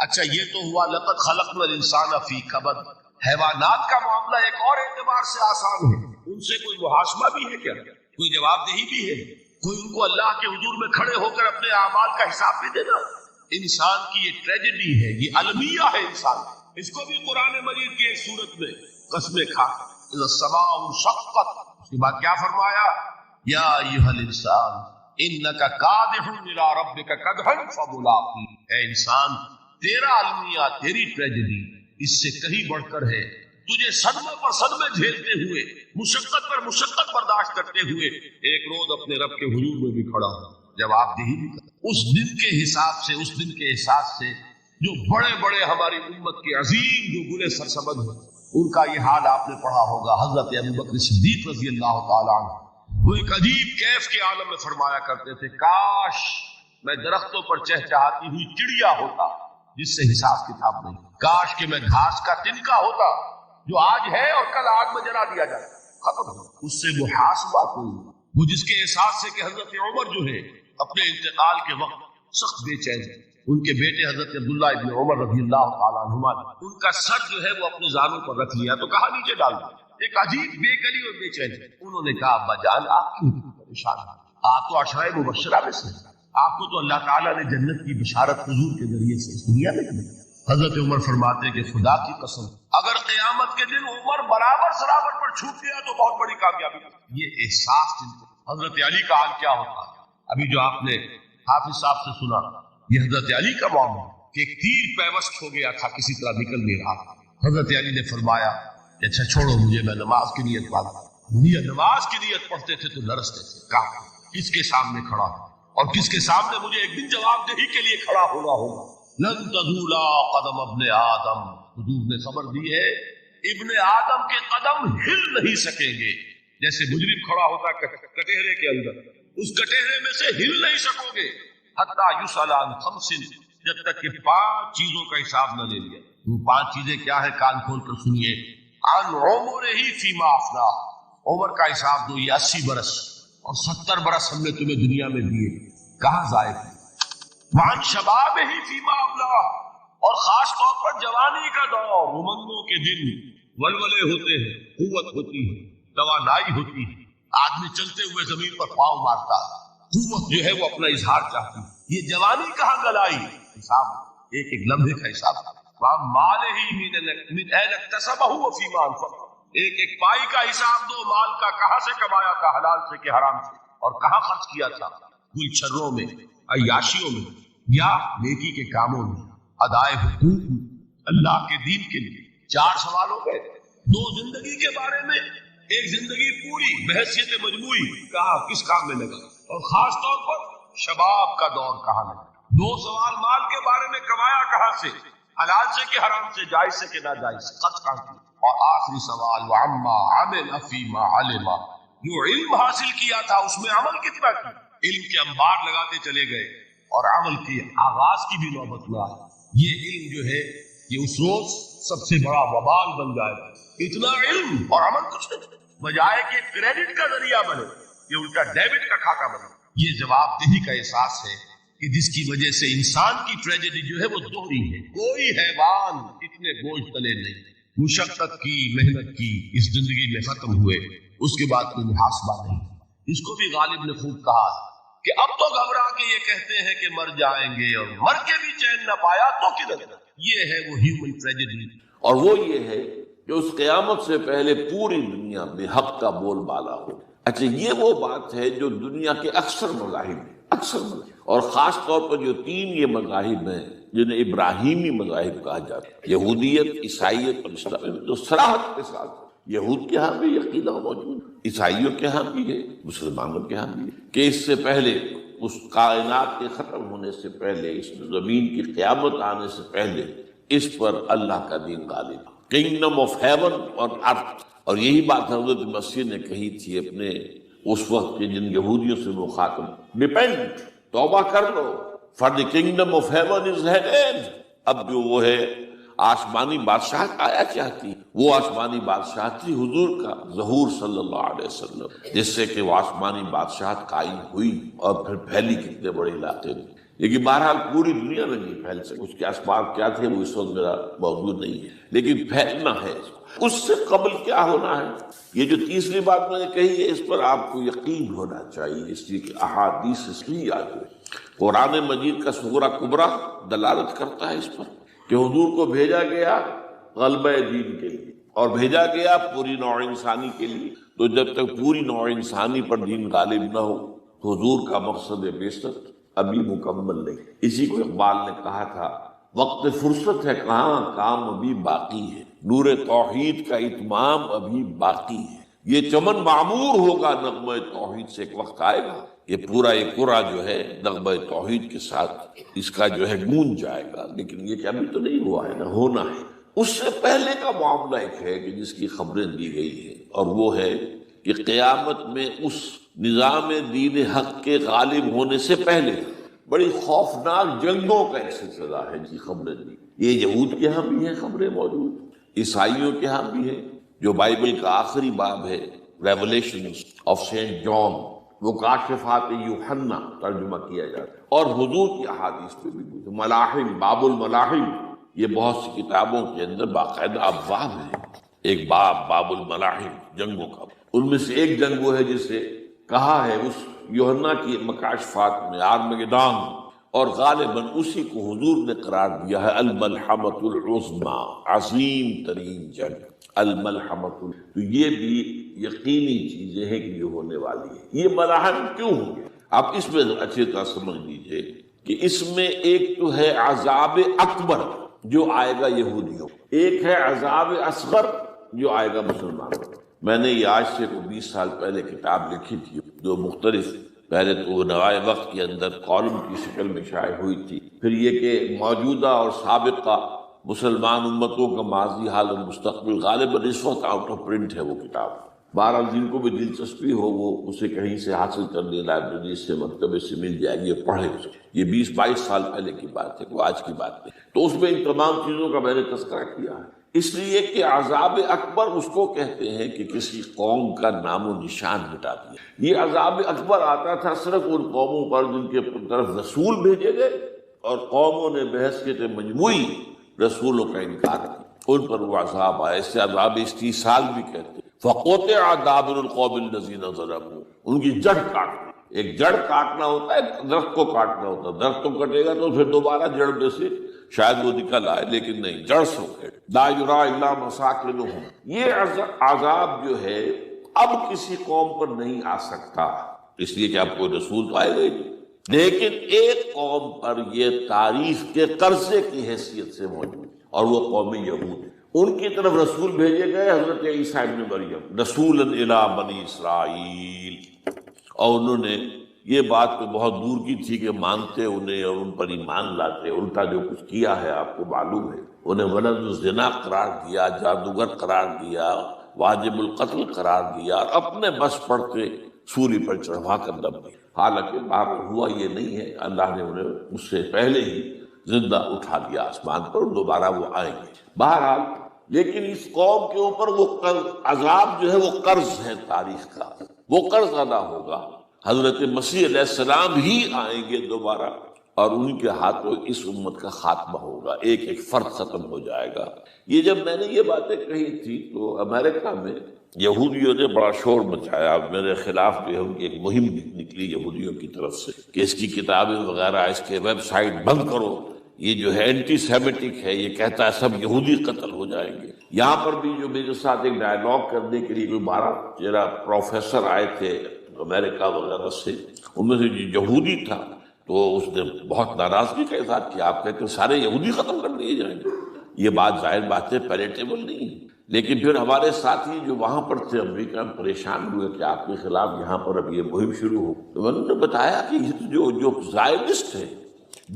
اچھا یہ تو ہوا لقد خلقنا الانسان فی کبد۔ حیوانات کا معاملہ ایک اور اعتبار سے آسان ہے، ان سے کوئی محاسبہ بھی ہے کیا؟ کوئی جواب دہی بھی ہے؟ کوئی ان کو اللہ کے حضور میں کھڑے ہو کر اپنے اعمال کا حساب بھی دینا؟ انسان کی یہ ٹریجڈی ہے، یہ المیہ ہے انسان، اس کو بھی قرآن مجید کی ایک سورت میں قسمیں کھا اذا السماء انشقت، اس کے بعد کیا فرمایا؟ یا ایھا الانسان انک کادح الی ربک کدحا فملاقی، اے انسان تیرا المیہ، تیری ٹریجڈی اس سے کہیں بڑھ کر ہے، تجھے صدمے پر صدمے جھیلتے ہوئے، مشقت پر مشقت برداشت کرتے ہوئے ایک روز اپنے رب کے حضور میں بھی کھڑا ہو، جواب دہی بھی کر۔ اس دن کے حساب سے، اس دن کے احساس سے جو بڑے ہماری امت کے عظیم جو گلے سرسبز ہیں، ان کا یہ حال آپ نے پڑھا ہوگا۔ حضرت ابوبکر صدیق رضی اللہ تعالیٰ عنہ وہ ایک عجیب کیف کے عالم میں فرمایا کرتے تھے، کاش میں درختوں پر چہچہاتی ہوئی چڑیا ہوتا جس سے حساب کتاب نہیں، کاش کہ میں گھاس کا تنکا ہوتا جو آج ہے اور کل آگ میں جلا دیا جائے، ختم ہو، اس سے محاسبہ کوئی، وہ جس کے احساس سے کہ حضرت عمر جو ہے اپنے انتقال کے وقت سخت بے چین، ان کے بیٹے حضرت عبداللہ ابن عمر رضی اللہ تعالیٰ عنہما ان کا سر جو ہے وہ اپنے زانوں پر رکھ لیا تو کہا نیچے ڈال دیا، ایک عجیب بے کلی اور بے چین۔ انہوں نے کہا ابا جان آپ کیوں پریشان ہیں؟ آپ تو عشرہ مبشرہ میں سے، آپ کو تو اللہ تعالیٰ نے جنت کی بشارت حضور کے ذریعے سے اس دنیا میں کی۔ حضرت عمر فرماتے کہ خدا کی قسم اگر قیامت کے دن عمر برابر سرابر پر چھوٹ گیا تو بہت بڑی کامیابی۔ یہ احساس حضرت علی کا حال کیا ہوتا ہے؟ ابھی جو آپ نے حافظ صاحب سے سنا، یہ حضرت علی کا معاملہ کہ ایک تیر پیوست ہو گیا تھا، کسی طرح نکل نہیں رہا تھا۔ حضرت علی نے فرمایا کہ اچھا چھوڑو مجھے، میں نماز کی نیت پڑھتا ہوں۔ نماز کی نیت پڑھتے تھے تو لرزتے تھے، کہا کس کے سامنے کھڑا ہوں اور کس کے سامنے مجھے ایک دن جواب دہی کے لیے کھڑا ہونا ہوگا۔ لن تزولا قدم ابن آدم، حضور نے خبر دی ہے ابن آدم کے قدم ہل نہیں سکیں گے، جیسے مجرم کھڑا ہوتا کٹہرے کے اندر، اس کٹہرے میں سے ہل نہیں سکو گے، حتی یسأل عن خمس، جب تک کہ 5 چیزوں کا حساب نہ لے لیا۔ وہ 5 چیزیں کیا ہے؟ کان کھول کر سنیے۔ عن عمرہ فیما افنا، عمر کا حساب دو، یہ 80 برس اور 70 برس ہم نے تمہیں دنیا میں دیے، کہاں ضائع کی؟ وعن شبابہ فیما ابلا، اور خاص طور پر جوانی کا دور، امنگوں کے دن، ولولے ہوتے ہیں، قوت ہوتی ہے، توانائی ہوتی ہے، آدمی چلتے ہوئے زمین پر پاؤں مارتا ہے، قوت جو ہے وہ اپنا اظہار چاہتی ہے۔ یہ جوانی کہاں گلائی؟ حساب ایک ایک لمحے کا حساب، مال ہی من این اکتسبہ وفیما انفق، ایک ایک پائی کا حساب دو، مال کا کہاں سے کمایا تھا، حلال سے کہ حرام سے، اور کہاں خرچ کیا تھا، گلچھروں میں، عیاشیوں میں، یا نیکی کے کاموں میں، ادائے حقوق میں، اللہ کے دین کے لیے۔ 4 سوال ہو گئے، 2 زندگی کے بارے میں، ایک زندگی پوری بحیثیت مجموعی کہاں کس کام میں لگا، اور خاص طور پر شباب کا دور کہاں لگا۔ 2 سوال مال کے بارے میں، کمایا کہاں سے، حلال سے کہ حرام سے، جائز سے کہ ناجائز سے، خرچ کہاں کیا، اور آخری سوال وعما عمل فیما علم، جو علم حاصل کیا تھا اس میں عمل کتنا کیا، علم کے انبار لگاتے چلے گئے اور عمل کے آغاز کی بھی نوبت نہ آئی۔ یہ علم جو ہے یہ اس روز سب سے بڑا وبال بن جائے گا، اتنا علم اور عمل کچھ نہیں، بجائے کہ کریڈٹ کا ذریعہ بنے یہ الٹا ڈیبٹ کا کھاتا بنے۔ یہ جواب دہی کا احساس ہے کہ جس کی وجہ سے انسان کی ٹریجڈی جو ہے وہ دوہری ہے۔ کوئی حیوان اتنے بوجھ تلے نہیں، مشقت کی، محنت کی، اس زندگی میں ختم ہوئے، اس کے بعد کوئی محاسبہ نہیں۔ اس کو بھی غالب نے خوب کہا کہ اب تو گھبرا کے یہ کہتے ہیں کہ مر جائیں گے، اور مر کے بھی چین نہ پایا تو کدھر۔ یہ ہے وہ ہیومن ٹریجڈی، اور وہ یہ ہے کہ اس قیامت سے پہلے پوری دنیا میں حق کا بول بالا ہو۔ اچھا، یہ وہ بات ہے جو دنیا کے اکثر مذاہب ہیں، اکثر مذاہب، اور خاص طور پر جو 3 یہ مذاہب ہیں جنہیں ابراہیمی مذاہب کہا جاتا ہے، یہودیت، عیسائیت اور اسلام، جو صراحت کے ساتھ یہود کے ہاں بھی عقیدہ موجود، عیسائیوں کے ہاں بھی ہے، مسلمانوں کے ہاں بھی ہے، کہ اس سے پہلے، اس کائنات کے ختم ہونے سے پہلے، اس زمین کی قیامت آنے سے پہلے، اس پر اللہ کا دین غالب، کنگڈم آف ہیون اور ارتھ۔ اور یہی بات حضرت مسیح نے کہی تھی اپنے اس وقت کے جن یہودیوں سے مخاطب، ریپینٹ، توبہ کر لو، for the kingdom of heaven is at hand. اب جو وہ ہے آسمانی بادشاہ آیا چاہتی، وہ آسمانی بادشاہ تھی حضور کا ظہور صلی اللہ علیہ وسلم، جس سے کہ وہ آسمانی بادشاہت قائم ہوئی اور پھر پھیلی کتنے بڑے علاقے میں۔ لیکن بہرحال پوری دنیا میں نہیں پھیل سکے، اس کے اسباب کیا تھے وہ اس وقت میرا موجود نہیں ہے، لیکن پھیلنا ہے۔ اس سے قبل کیا ہونا ہے، یہ جو تیسری بات میں نے کہی ہے، اس پر آپ کو یقین ہونا چاہیے، اس لیے کہ احادیث صحیح آتی ہے۔ قرآن مجید کا سورہ کبریٰ دلالت کرتا ہے اس پر کہ حضور کو بھیجا گیا غلبہ دین کے لیے، اور بھیجا گیا پوری نوع انسانی کے لیے۔ تو جب تک پوری نوع انسانی پر دین غالب نہ ہو تو حضور کا مقصد بعثت ابھی مکمل نہیں۔ اسی کو اقبال نے کہا تھا، وقت فرصت ہے کہاں، کام ابھی باقی ہے، نور توحید کا اتمام ابھی باقی ہے۔ یہ چمن معمور ہوگا نغمہ توحید سے، ایک وقت آئے گا یہ پورا یہ قرآ جو ہے نغمہ توحید کے ساتھ اس کا جو ہے گونج جائے گا، لیکن یہ کہ ابھی تو نہیں ہوا ہے، نہ ہونا ہے۔ اس سے پہلے کا معاملہ ایک ہے کہ جس کی خبریں دی گئی ہیں، اور وہ ہے کہ قیامت میں اس نظام دین حق کے غالب ہونے سے پہلے بڑی خوفناک جنگوں کا ایک سلسلہ ہے جی خبریں دی۔ یہ یہود کے ہاں بھی ہیں خبریں موجود، عیسائیوں کے ہاں بھی ہیں، جو بائبل کا آخری باب ہے ریولیشنز آف سینٹ جان، وہ کاشفات یوحنا ترجمہ کیا جاتا ہے، اور حضور کی احادیث پہ بھی ملاحم، باب الملاحم، یہ بہت سی کتابوں کے اندر باقاعدہ ابواب ہے، ایک باب الملاحم، جنگوں کا۔ ان میں سے ایک جنگ وہ ہے جسے کہا ہے اس یوحنا کی مکاشفات میں آرمگدان، اور غالباً اسی کو حضور نے قرار دیا ہے الملحمۃ العظمیٰ، عظیم ترین جنگ، الملحمۃ۔ تو یہ بھی یقینی چیزیں ہیں کہ یہ ہونے والی ہے۔ یہ ملاحم کیوں ہوں گے؟ آپ اس میں اچھی طرح سمجھ لیجئے کہ اس میں ایک تو ہے عذاب اکبر جو آئے گا یہودیوں، ایک ہے عذاب اصغر جو آئے گا مسلمانوں۔ میں نے یہ آج سے 20 سال پہلے کتاب لکھی تھی جو مختلف، پہلے تو نوائے وقت کے اندر کالم کی شکل میں شائع ہوئی تھی، پھر یہ کہ موجودہ اور سابقہ مسلمان امتوں کا ماضی، حال اور مستقبل، غالباً اس وقت آؤٹ آف پرنٹ ہے وہ کتاب۔ بہرحال جن کو بھی دلچسپی ہو وہ اسے کہیں سے حاصل کر لیں، لائبریری سے، مکتبے سے مل جائے گی، پڑھے اسے۔ یہ 20-22 سال پہلے کی بات ہے، کوئی آج کی بات نہیں۔ تو اس میں ان تمام چیزوں کا میں نے تذکرہ کیا ہے، اس لیے کہ عذاب اکبر اس کو کہتے ہیں کہ کسی قوم کا نام و نشان مٹا دیا۔ یہ عذاب اکبر آتا تھا صرف ان قوموں پر جن کے طرف رسول بھیجے گئے اور قوموں نے بحیثیت مجموعی رسولوں کا انکار کیا، ان پر وہ عذاب آیا۔ اس سے عذاب استیصال بھی کہتے ہیں۔ فقطع دابر القوم الذین ظلموا، ان کی جڑ کاٹ دی۔ ایک جڑ کاٹنا ہوتا ہے، درخت کو کاٹنا ہوتا ہے، درخت تو کٹے گا تو پھر دوبارہ جڑ میں سے شاید وہ نکل آئے، لیکن نہیں، جڑ سے لا یرا الا مساکنہم۔ یہ عذاب جو ہے اب کسی قوم پر نہیں آ سکتا، اس لیے کہ اب کوئی رسول تو آئے گا ہی نہیں، لیکن ایک قوم پر یہ تاریخ کے قرضے کی حیثیت سے موجود، اور وہ قوم یہود۔ ان کی طرف رسول بھیجے گئے حضرت عیسیٰ ابن مریم، رسولا الی بنی اسرائیل، اور انہوں نے یہ بات تو بہت دور کی تھی کہ مانتے انہیں اور ان پر ایمان لاتے، الٹا جو کچھ کیا ہے آپ کو معلوم ہے، انہیں ولد الزنا قرار دیا، جادوگر قرار دیا، واجب القتل قرار دیا، اور اپنے بس پڑتے سولی پر چڑھوا کر دم دیا۔ حالانکہ بات ہوا یہ نہیں ہے، اللہ نے انہیں اس سے پہلے ہی زندہ اٹھا دیا آسمان پر، دوبارہ وہ آئیں گے۔ بہرحال لیکن اس قوم کے اوپر وہ عذاب جو ہے وہ قرض ہے تاریخ کا، وہ قرض ادا ہوگا۔ حضرت مسیح علیہ السلام ہی آئیں گے دوبارہ، اور ان کے ہاتھوں اس امت کا خاتمہ ہوگا، ایک ایک فرد ختم ہو جائے گا۔ یہ جب میں نے یہ باتیں کہی تھی تو امریکہ میں یہودیوں نے بڑا شور مچایا، میرے خلاف جو ہے ان کی ایک مہم نکلی یہودیوں کی طرف سے کہ اس کی کتابیں وغیرہ، اس کے ویب سائٹ بند کرو، یہ جو ہے اینٹی سیمیٹک ہے، یہ کہتا ہے سب یہودی قتل ہو جائیں گے۔ یہاں پر بھی جو میرے ساتھ ایک ڈائیلاگ کرنے کے لیے 12 پروفیسر آئے تھے امریکہ وغیرہ سے، ان میں سے جو یہودی تھا تو اس نے بہت ناراضگی کا اظہار کیا، آپ کہتے ہیں سارے یہودی ختم کر دیے جائیں گے، یہ بات ظاہر بات ہے پیلیٹیبل نہیں ہے۔ لیکن پھر ہمارے ساتھی جو وہاں پر تھے امریکہ میں پریشان ہوئے کہ آپ کے خلاف یہاں پر اب یہ مہم شروع ہو، تو انہوں نے بتایا کہ جو زائنسٹ ہے،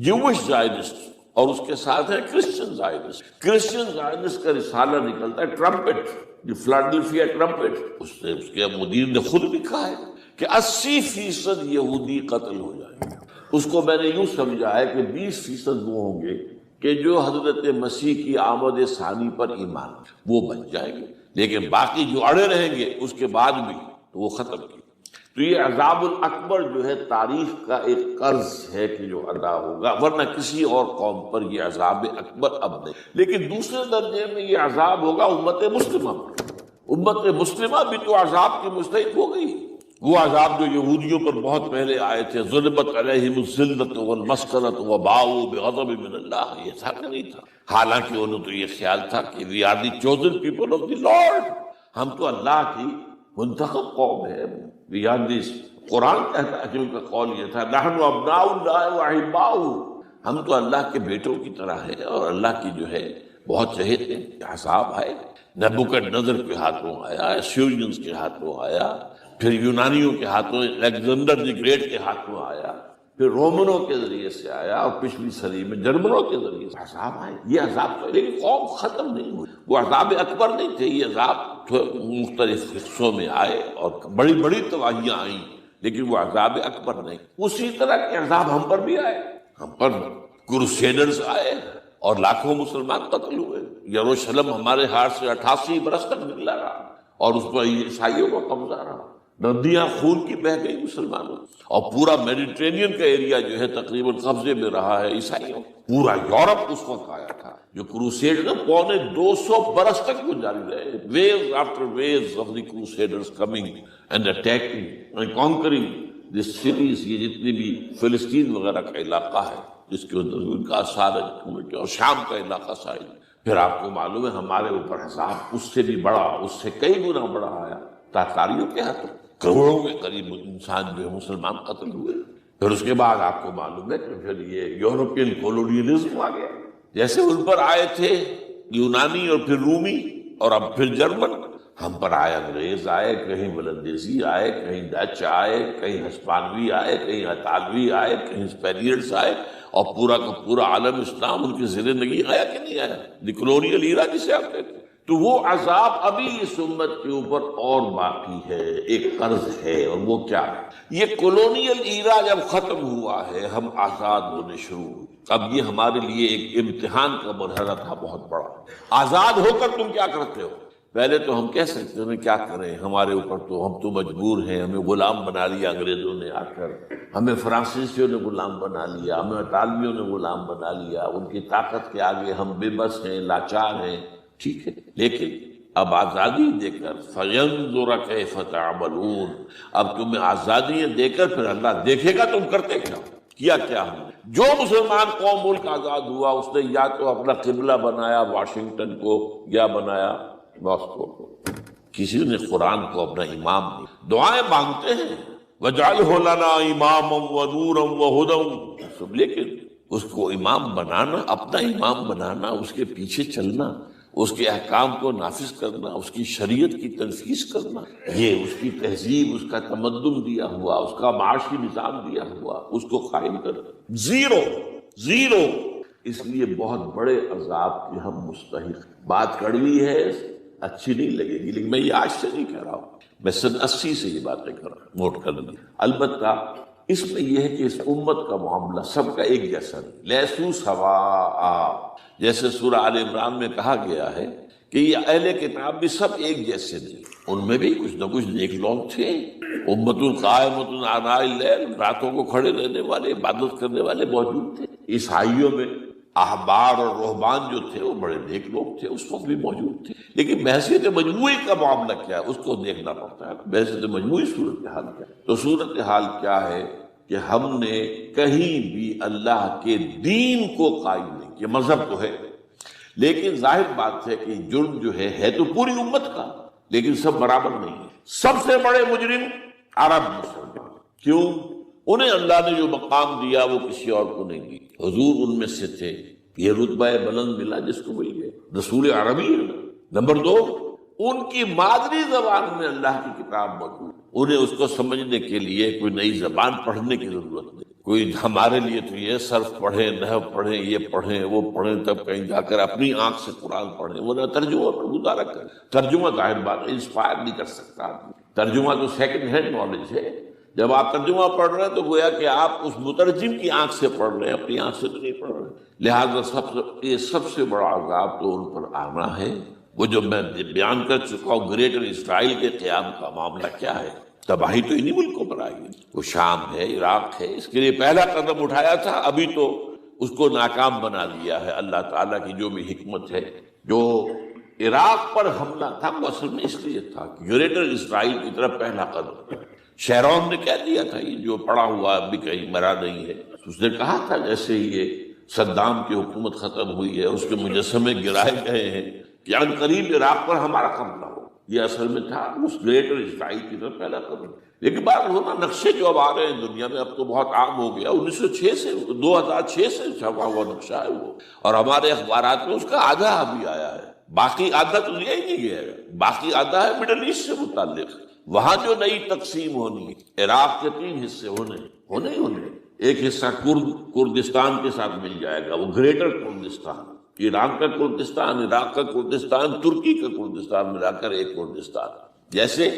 جوش زائنسٹ، اور اس کے ساتھ ہے کرسچن زائنسٹ۔ کرسچن زائنسٹ کا رسالہ نکلتا ہے ٹرمپٹ، جو فلاڈلفیا ٹرمپٹ، اس کے مدیر نے خود لکھا ہے کہ 80% یہودی قتل ہو جائیں گے۔ اس کو میں نے یوں سمجھا ہے کہ 20% وہ ہوں گے کہ جو حضرت مسیح کی آمد ثانی پر ایمان وہ بچ جائیں گے، لیکن باقی جو اڑے رہیں گے اس کے بعد بھی تو وہ ختم کیے۔ تو یہ عذاب الاکبر جو ہے تاریخ کا ایک قرض ہے کہ جو ادا ہوگا، ورنہ کسی اور قوم پر یہ عذاب اکبر اب نہیں۔ لیکن دوسرے درجے میں یہ عذاب ہوگا امت مسلمہ پر۔ امت مسلمہ بھی تو عذاب کی مستحق ہو گئی، وہ عذاب جو یہودیوں پر بہت پہلے آئے تھے، ضربت علیہم الذلۃ والمسکنۃ وباؤوا بغضب من اللہ، یہ تھا کہ نہیں تھا؟ حالانکہ انہوں تو یہ خیال تھا کہ we are the chosen people of the lord, ہم تو اللہ کی منتخب قوم ہے، وی آر دس۔ قرآن کہتا ہے کہ ان کا قول یہ تھا نحن ابناء اللہ واحباؤہ، ہم تو اللہ کے بیٹوں کی طرح ہیں اور اللہ کی جو ہے بہت چہیتے ہیں۔ عذاب آئے، نبوکدنضر کے ہاتھوں آیا، اسیرینز کے ہاتھوں آیا، پھر یونانیوں کے ہاتھوں، الیگزینڈر دی گریٹ کے ہاتھوں آیا، پھر رومنوں کے ذریعے سے آیا، اور پچھلی صدی میں جرمنوں کے ذریعے سے عذاب آئے۔ یہ عذاب تو لیکن قوم ختم نہیں ہوئی، وہ عذاب اکبر نہیں تھے، یہ عذاب مختلف حصوں میں آئے اور بڑی بڑی تباہیاں آئیں، لیکن وہ عذاب اکبر نہیں۔ اسی طرح کے عذاب ہم پر بھی آئے، ہم پر کروسیڈرز آئے اور لاکھوں مسلمان قتل ہوئے۔ یروشلم ہمارے ہاتھ سے 88 برس تک نکلا رہا اور اس پر عیسائیوں کا قبضہ رہا، ندیاں خون کی بہہ گئی مسلمانوں، اور پورا میڈیٹرینین کا ایریا جو ہے تقریباً قبضے میں رہا ہے عیسائیوں۔ پورا یورپ اس وقت آیا تھا، جو کروسیڈ نے 250 برس تک وہ جاری رہے، waves after waves of the crusaders coming and attacking and conquering the cities. یہ جتنی بھی فلسطین وغیرہ کا علاقہ ہے جس کے اندر ان کا سارا اور شام کا علاقہ سائل، پھر آپ کو معلوم ہے ہمارے اوپر عذاب اس سے بھی بڑا، اس سے کئی گنا بڑا آیا، تاتاریوں کے ہاتھوں کروڑوں کے قریب انسان جو ہے مسلمان قتل ہوئے۔ پھر اس کے بعد آپ کو معلوم ہے کہ پھر یہ یورپین کولونیلزم آ گیا، جیسے ان پر آئے تھے یونانی اور پھر رومی اور اب پھر جرمن، ہم پر آئے انگریز آئے، کہیں ولندیزی آئے، کہیں ڈچ آئے، کہیں ہسپانوی آئے، کہیں اطالوی آئے، کہیں اسپینیئرز آئے، اور پورا کا پورا عالم اسلام ان کے زیر نگی آیا کہ نہیں آیا، دی کلونیل ایرا جسے آپ کہتے ہیں۔ تو وہ عذاب ابھی اس امت کے اوپر اور باقی ہے، ایک قرض ہے، اور وہ کیا ہے؟ یہ کلونیل ایرا جب ختم ہوا ہے، ہم آزاد ہونے شروع ہوئے، اب یہ ہمارے لیے ایک امتحان کا مرحلہ تھا بہت بڑا۔ آزاد ہو کر تم کیا کرتے ہو؟ پہلے تو ہم کہہ سکتے ہیں کیا کریں، ہمارے اوپر تو ہم تو مجبور ہیں، ہمیں غلام بنا لیا انگریزوں نے آ کر، ہمیں فرانسیسیوں نے غلام بنا لیا، ہمیں اطالویوں نے غلام بنا لیا، ان کی طاقت کے آگے ہم بے بس ہیں، لاچار ہیں۔ ٹھیک ہے، لیکن اب آزادی دے کر فینظر کیف تعملون، اب تمہیں آزادی دے کر پھر اللہ دیکھے گا تم کرتے کیا ہم نے۔ جو مسلمان قوم ملک آزاد ہوا اس نے یا تو اپنا قبلہ بنایا واشنگٹن کو یا بنایا ماسکو کو، کسی نے قرآن کو اپنا امام نہیں۔ دعائیں مانگتے ہیں وَاجْعَلْهُ لَنَا إِمَامًا وَنُورًا وَهُدًى، لیکن اس کو امام بنانا، اپنا امام بنانا، اس کے پیچھے چلنا، اس کے احکام کو نافذ کرنا، اس کی شریعت کی تنفیذ کرنا، یہ اس کی تہذیب، اس کا تمدن دیا ہوا، اس کا معاشی نظام دیا ہوا، اس کو قائم کرنا، زیرو۔ اس لیے بہت بڑے عذاب کے ہم مستحق۔ بات کڑوی ہے، اچھی نہیں لگے گی، لیکن میں یہ آج سے نہیں کہہ رہا ہوں، میں سن 80 سے یہ باتیں کر رہا ہوں، نوٹ کر لیں۔ البتہ اس میں یہ ہے کہ اس امت کا معاملہ سب کا ایک جیسا نہیں، لیسو سواء، جیسے سورہ آل عمران میں کہا گیا ہے کہ یہ اہل کتاب بھی سب ایک جیسے نہیں، ان میں بھی کچھ نہ کچھ نیک لوگ تھے۔ امت قائمۃ آناء اللیل، راتوں کو کھڑے رہنے والے، عبادت کرنے والے موجود تھے۔ عیسائیوں میں احبار اور رہبان جو تھے وہ بڑے نیک لوگ تھے، اس وقت بھی موجود تھے، لیکن بحثیت مجموعی کا معاملہ کیا ہے اس کو دیکھنا پڑتا ہے، بحثیت مجموعی صورتحال کیا ہے۔ تو صورتحال کیا ہے کہ ہم نے کہیں بھی اللہ کے دین کو قائم نہیں کیا، مذہب تو ہے لیکن ظاہر بات ہے کہ جرم جو ہے تو پوری امت کا، لیکن سب برابر نہیں ہے۔ سب سے بڑے مجرم عرب مسلمان، کیوں؟ انہیں اللہ نے جو مقام دیا وہ کسی اور کو نہیں دی، حضور ان میں سے تھے، یہ رتبہ بلند ملا جس کو مل گیا، رسول عربی ہے۔ نمبر 2، ان کی مادری زبان میں اللہ کی کتاب موجود، انہیں اس کو سمجھنے کے لیے کوئی نئی زبان پڑھنے کی ضرورت نہیں۔ کوئی ہمارے لیے تو یہ صرف پڑھیں، نحو پڑھیں، یہ پڑھیں، وہ پڑھیں، تب کہیں جا کر اپنی آنکھ سے قرآن پڑھیں، ورنہ ترجمہ پر گزارا کریں۔ ترجمہ ظاہر بات ہے انسپائر نہیں کر سکتا آدمی، ترجمہ تو سیکنڈ ہینڈ نالج ہے۔ جب آپ ترجمہ پڑھ رہے ہیں تو گویا کہ آپ اس مترجم کی آنکھ سے پڑھ رہے ہیں، اپنی آنکھ سے تو نہیں پڑھ رہے۔ لہٰذا یہ سب سے بڑا عذاب تو ان پر آنا ہے۔ وہ جو میں بیان کر چکا ہوں گریٹر اسرائیل کے قیام کا معاملہ کیا ہے، تباہی تو انہی ملکوں پر آئی ہے، وہ شام ہے، عراق ہے، اس کے لیے پہلا قدم اٹھایا تھا، ابھی تو اس کو ناکام بنا دیا ہے۔ اللہ تعالیٰ کی جو بھی حکمت ہے، جو عراق پر حملہ تھا وہ اصل میں اس لیے تھا کہ گریٹر اسرائیل کی طرف پہلا قدم۔ شیرون نے کہہ دیا تھا، یہ جو پڑا ہوا ابھی کہیں مرا نہیں ہے، اس نے کہا تھا جیسے ہی یہ صدام کی حکومت ختم ہوئی ہے اس کے مجسمے گرائے گئے ہیں کہ ان قریب عراق پر ہمارا قبضہ ہو، یہ اصل میں تھا اس گریٹر اسرائیل کی طرف پہلا قدم۔ لیکن بات ہونا نقشے جو اب آ رہے ہیں دنیا میں اب تو بہت عام ہو گیا، 1906 سے 2006 سے چھپا ہوا نقشہ ہے وہ، اور ہمارے اخبارات میں اس کا آدھا ابھی آیا ہے، باقی آدھا تو لیا ہی نہیں گیا ہے، باقی آدھا ہے مڈل ایسٹ سے متعلق۔ وہاں جو نئی تقسیم ہونی ہے، عراق کے 3 حصے ہونے ایک حصہ کردستان کے ساتھ مل جائے گا، وہ گریٹر کردستان، ایران کا کردستان، عراق کا کردستان، ترکی کا کردستان ملا کر ایک کردستان۔ جیسے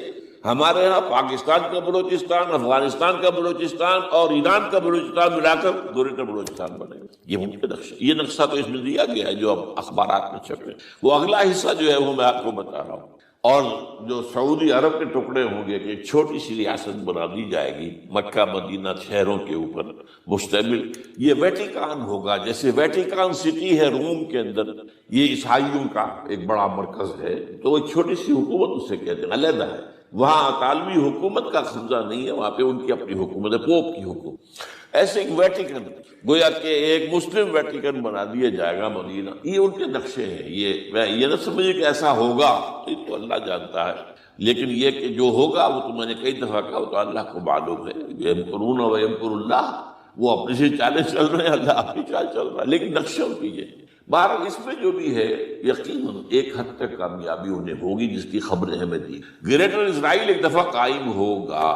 ہمارے ہاں پاکستان کا بلوچستان، افغانستان کا بلوچستان اور ایران کا بلوچستان ملا کر گریٹر بلوچستان بنے گا، یہ ممکن نقشہ، یہ نقشہ تو اس میں دیا گیا ہے جو اب اخبارات میں چھپے۔ وہ اگلا حصہ جو ہے وہ میں آپ کو بتا رہا ہوں، اور جو سعودی عرب کے ٹکڑے ہوں گے کہ ایک چھوٹی سی ریاست بنا دی جائے گی مکہ مدینہ شہروں کے اوپر مشتمل، یہ ویٹیکان ہوگا۔ جیسے ویٹیکان سٹی ہے روم کے اندر، یہ عیسائیوں کا ایک بڑا مرکز ہے، تو ایک چھوٹی سی حکومت اسے کہتے ہیں، علیحدہ ہے، وہاں اطالوی حکومت کا قبضہ نہیں ہے، وہاں پہ ان کی اپنی حکومت ہے، پوپ کی حکومت۔ ایسے ایک ویٹیکن، گویا کہ ایک مسلم ویٹیکن بنا دیا جائے گا مدینہ، یہ ان کے نقشے ہیں۔ یہ نہ سمجھے کہ ایسا ہوگا، یہ تو اللہ جانتا ہے، لیکن یہ کہ جو ہوگا وہ تو میں نے کئی دفعہ کہا، وہ تو اللہ کو معلوم ہے۔ یمکرون ویمکر اللہ، وہ اپنی سی چالیں چل رہے ہیں، اللہ اپنی چال چل رہا ہے، لیکن نقشوں کی یہ بہرحال اس میں جو بھی ہے یقیناً ایک حد تک کامیابی انہیں ہوگی جس کی خبریں ہمیں دی۔ گریٹر اسرائیل ایک دفعہ قائم ہوگا،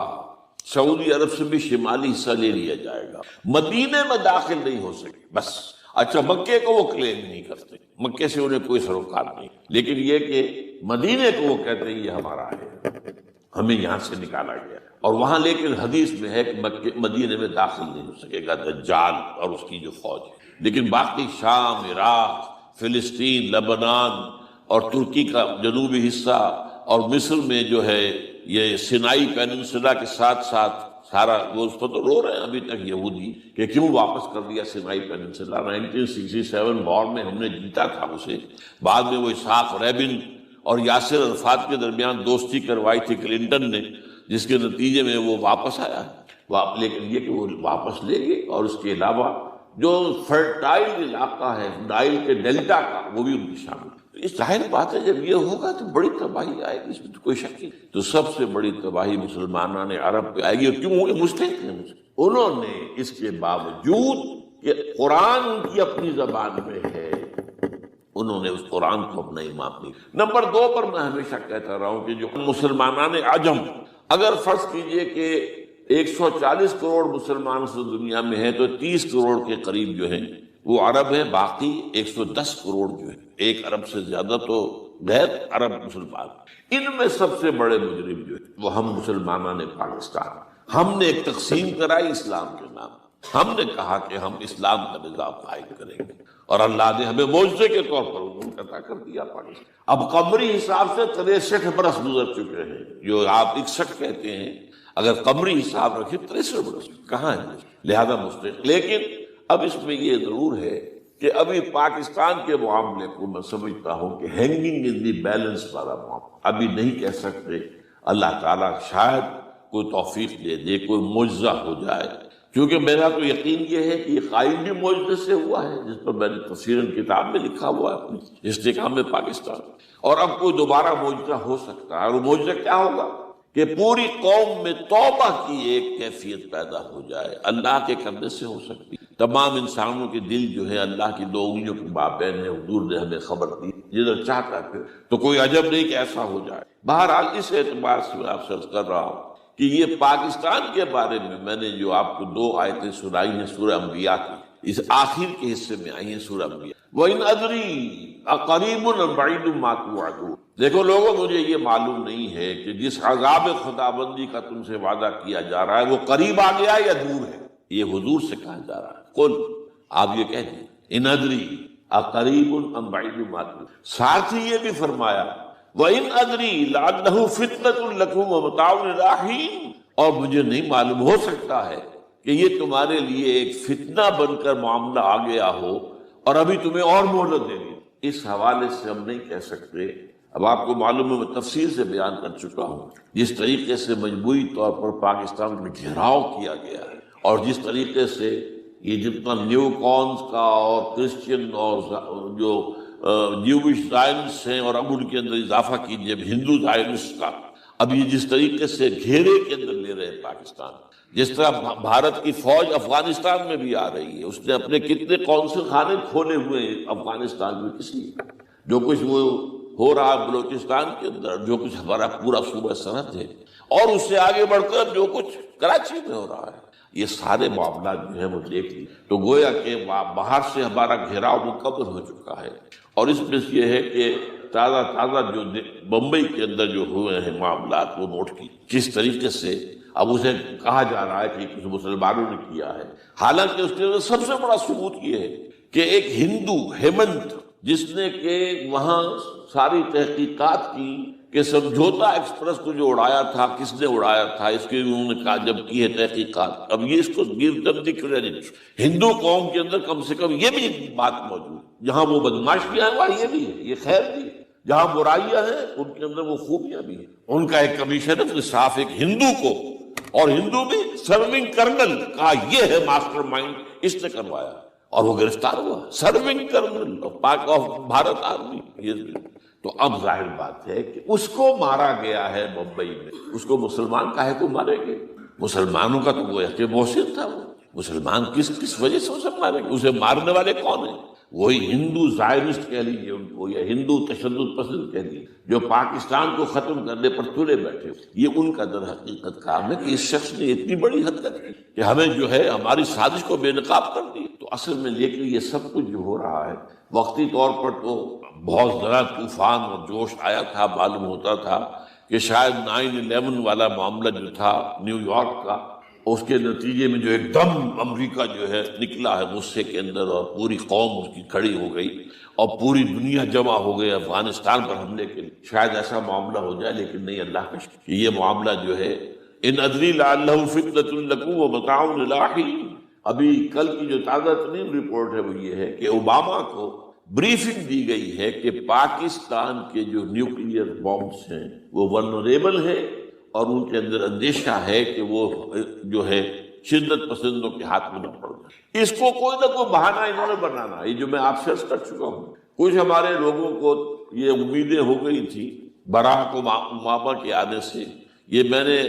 سعودی عرب سے بھی شمالی حصہ لے لیا جائے گا، مدینے میں داخل نہیں ہو سکے بس۔ اچھا، مکے کو وہ کلیم نہیں کرتے، مکے سے انہیں کوئی سروکار نہیں، لیکن یہ کہ مدینے کو وہ کہتے ہیں یہ ہمارا ہے، ہمیں یہاں سے نکالا گیا، اور وہاں لیکن حدیث میں ہے کہ مدینے میں داخل نہیں ہو سکے گا دجال اور اس کی جو فوج ہے، لیکن باقی شام، عراق، فلسطین، لبنان اور ترکی کا جنوبی حصہ اور مصر میں جو ہے یہ سینائی پیننسولا کے ساتھ ساتھ سارا، وہ اس پر تو رو رہے ہیں ابھی تک یہودی کہ کیوں واپس کر دیا سینائی پیننسولا۔ 1967 وار میں ہم نے جیتا تھا اسے، بعد میں وہ اسحاق ریبن اور یاسر عرفات کے درمیان دوستی کروائی تھی کلنٹن نے، جس کے نتیجے میں وہ واپس آیا، لیکن یہ کہ وہ واپس لے گئے، اور اس کے علاوہ جو فرٹائل علاقہ ہے نائل کے ڈیلٹا کا وہ بھی ان کی شامل ہے۔ اس ظاہر بات ہے جب یہ ہوگا تو بڑی تباہی آئے گی، اس میں تو کوئی شک نہیں۔ تو سب سے بڑی تباہی مسلمانان عرب پہ آئے گی، اور کیوں ہوگی؟ مستحق ہیں، انہوں نے اس کے باوجود کہ قرآن ان کی اپنی زبان میں ہے، انہوں نے اس قرآن کو اپنا امام نہیں۔ نمبر 2 پر میں ہمیشہ کہتا رہا ہوں کہ جو مسلمانان عجم، اگر فرض کیجئے کہ 140 کروڑ مسلمان سے دنیا میں ہے تو 30 کروڑ کے قریب جو ہیں وہ عرب ہیں، باقی 110 کروڑ جو ہیں، 1 ارب سے زیادہ تو غیر عرب مسلمان۔ ان میں سب سے بڑے مجرم جو ہیں وہ ہم مسلمانان پاکستان۔ ہم نے ایک تقسیم کرائی اسلام کے نام، ہم نے کہا کہ ہم اسلام کا نظام قائم کریں گے، اور اللہ نے ہمیں معجزے کے طور پر عطا کر دیا پاکستان۔ اب قمری حساب سے 63 برس گزر چکے ہیں، جو آپ 61 کہتے ہیں، اگر قمری حساب رکھیں 63 برس کہاں ہے، لہذا مستحق۔ لیکن اب اس میں یہ ضرور ہے کہ ابھی پاکستان کے معاملے کو میں سمجھتا ہوں کہ ہینگنگ ان دی بیلنس والا معاملہ، ابھی نہیں کہہ سکتے۔ اللہ تعالیٰ شاید کوئی توفیق دے دے، کوئی معجزہ ہو جائے، کیونکہ میرا تو یقین یہ ہے کہ یہ قائم بھی معجزے سے ہوا ہے، جس پر میں نے تفسیراً کتاب میں لکھا ہوا ہے اپنی استحکام پاکستان، اور اب کوئی دوبارہ معجزہ ہو سکتا ہے۔ اور معجزہ کیا ہوگا کہ پوری قوم میں توبہ کی ایک کیفیت پیدا ہو جائے، اللہ کے کرنے سے ہو سکتی۔ تمام انسانوں کے دل جو ہے اللہ کی 2 انگلیوں کے مابین ہے، حضور نے ہمیں خبر دی، جدھر چاہتا ہے تو کوئی عجب نہیں کہ ایسا ہو جائے۔ بہرحال اس اعتبار سے میں آپ سے عرض کر رہا ہوں کہ یہ پاکستان کے بارے میں نے جو آپ کو 2 آیتیں سنائی ہیں سورہ انبیاء کی، اس آخر کے حصے میں آئی ہیں سورہ انبیاء۔ وَإِنْ أَدْرِي أَقَرِيبٌ أَمْ بَعِيدٌ مَا تُوعَدُونَ۔ دیکھو لوگوں، مجھے یہ معلوم نہیں ہے کہ جس عذاب خداوندی کا تم سے وعدہ کیا جا رہا ہے وہ قریب آ گیا یا دور ہے۔ یہ حضور سے کہا جا رہا ہے، قل، آپ یہ کہہ دیں اِنْ أَدْرِي أَقَرِيبٌ أَمْ بَعِيدٌ مَا تُوعَدُونَ۔ ساتھ ہی یہ بھی فرمایا وَإِنْ أَدْرِي لَعَلَّهُ فِتْنَةٌ لَكُمْ وَمَتَاعٌ إِلَىٰ حِينٍ، اور مجھے نہیں معلوم، ہو سکتا ہے کہ یہ تمہارے لیے ایک فتنہ بن کر معاملہ آ گیا ہو اور ابھی تمہیں اور مہلت دینی۔ اس حوالے سے ہم نہیں کہہ سکتے۔ اب آپ کو معلوم ہے، میں تفصیل سے بیان کر چکا ہوں جس طریقے سے مجموعی طور پر پاکستان میں گھیراؤ کیا گیا ہے، اور جس طریقے سے یہ جتنا نیو کونز کا اور کرسچین اور جو جیوش زائنس ہیں، اور اب ان کے اندر اضافہ کیجیے اب ہندو زائنس کا، اب یہ جس طریقے سے گھیرے کے اندر لے رہے ہیں پاکستان، جس طرح بھارت کی فوج افغانستان میں بھی آ رہی ہے، اس نے اپنے کتنے قونصل خانے کھولے ہوئے ہیں افغانستان میں، کس لیے؟ جو کچھ وہ ہو رہا ہے بلوچستان کے اندر، جو کچھ ہمارا پورا صوبہ سرحد ہے، اور اس سے آگے بڑھ کر جو کچھ کراچی میں ہو رہا ہے، یہ سارے معاملات جو ہیں وہ دیکھ لی تو گویا کہ باہر سے ہمارا گھیراؤ مکمل ہو چکا ہے۔ اور اس میں یہ ہے کہ تازہ جو بمبئی کے اندر جو ہوئے ہیں معاملات وہ نوٹ کی، کس طریقے سے اب اسے کہا جا رہا ہے کہ کچھ مسلمانوں نے کیا ہے، حالانکہ اس کے اندر سب سے بڑا ثبوت یہ ہے کہ ایک ہندو ہیمنت، جس نے کہ وہاں ساری تحقیقات کی کہ سمجھوتا ایکسپریس کو جو اڑایا تھا کس نے اڑایا تھا، اس کے انہوں نے کہا جب کی ہے تحقیقات، اب یہ اس کو گیو دم دی کریڈٹ۔ ہندو قوم کے اندر کم سے کم یہ بھی ایک بات موجود، جہاں وہ بدماشیاں ہیں وہاں یہ بھی ہے، یہ خیر بھی ہے، جہاں برائیاں ہیں ان کے اندر وہ خوبیاں بھی ہیں۔ ان کا ایک کمیشن ہے صاف ایک ہندو کو، اور ہندو بھی سرونگ کرنل کہا یہ ہے ماسٹر مائنڈ، اس نے کروایا، اور وہ گرفتار ہوا، serving kernel of Bharat army. تو اب ظاہر بات ہے کہ اس کو مارا گیا ہے بمبئی میں، اس کو مسلمان کاہے کو مارے گے؟ مسلمانوں کا تو وہ ایسے محسن تھا، وہ مسلمان کس وجہ سے اسے مارے گے؟ اسے مارنے والے کون ہیں؟ وہی ہندو زائنسٹ کہہ لیجیے ان کو، یا ہندو تشدد پسند کہہ لیجیے، جو پاکستان کو ختم کرنے پر تلے بیٹھے۔ یہ ان کا در حقیقت کام ہے کہ اس شخص نے اتنی بڑی حرکت کی کہ ہمیں جو ہے ہماری سازش کو بے نقاب کر دی۔ تو اصل میں لیکن یہ سب کچھ جو ہو رہا ہے وقتی طور پر تو بہت ذرا طوفان اور جوش آیا تھا، معلوم ہوتا تھا کہ شاید 9/11 والا معاملہ جو تھا نیو یارک کا، اس کے نتیجے میں جو ایک دم امریکہ جو ہے نکلا ہے غصے کے اندر، اور پوری قوم اس کی کھڑی ہو گئی اور پوری دنیا جمع ہو گئی افغانستان پر حملے کے لیے۔ شاید ایسا معاملہ ہو جائے، لیکن نہیں، اللہ کا شکر یہ معاملہ جو ہے ان ادری لعلہ فتنۃ لکم ومتاع الی حین۔ ابھی کل کی جو تازہ ترین رپورٹ ہے وہ یہ ہے کہ اوباما کو بریفنگ دی گئی ہے کہ پاکستان کے جو نیوکلیئر بامبس ہیں وہ ولنریبل ہیں اور ان کے اندر اندیشہ ہے کہ وہ جو ہے شدت پسندوں کے ہاتھ میں نہ پڑ جائے۔ اس کو کوئی نہ کوئی بہانہ انہوں نے بنانا، یہ جو میں آپ سے عرض کر چکا ہوں۔ کچھ ہمارے لوگوں کو یہ امیدیں ہو گئی تھی براک اوباما کے آنے سے، یہ میں نے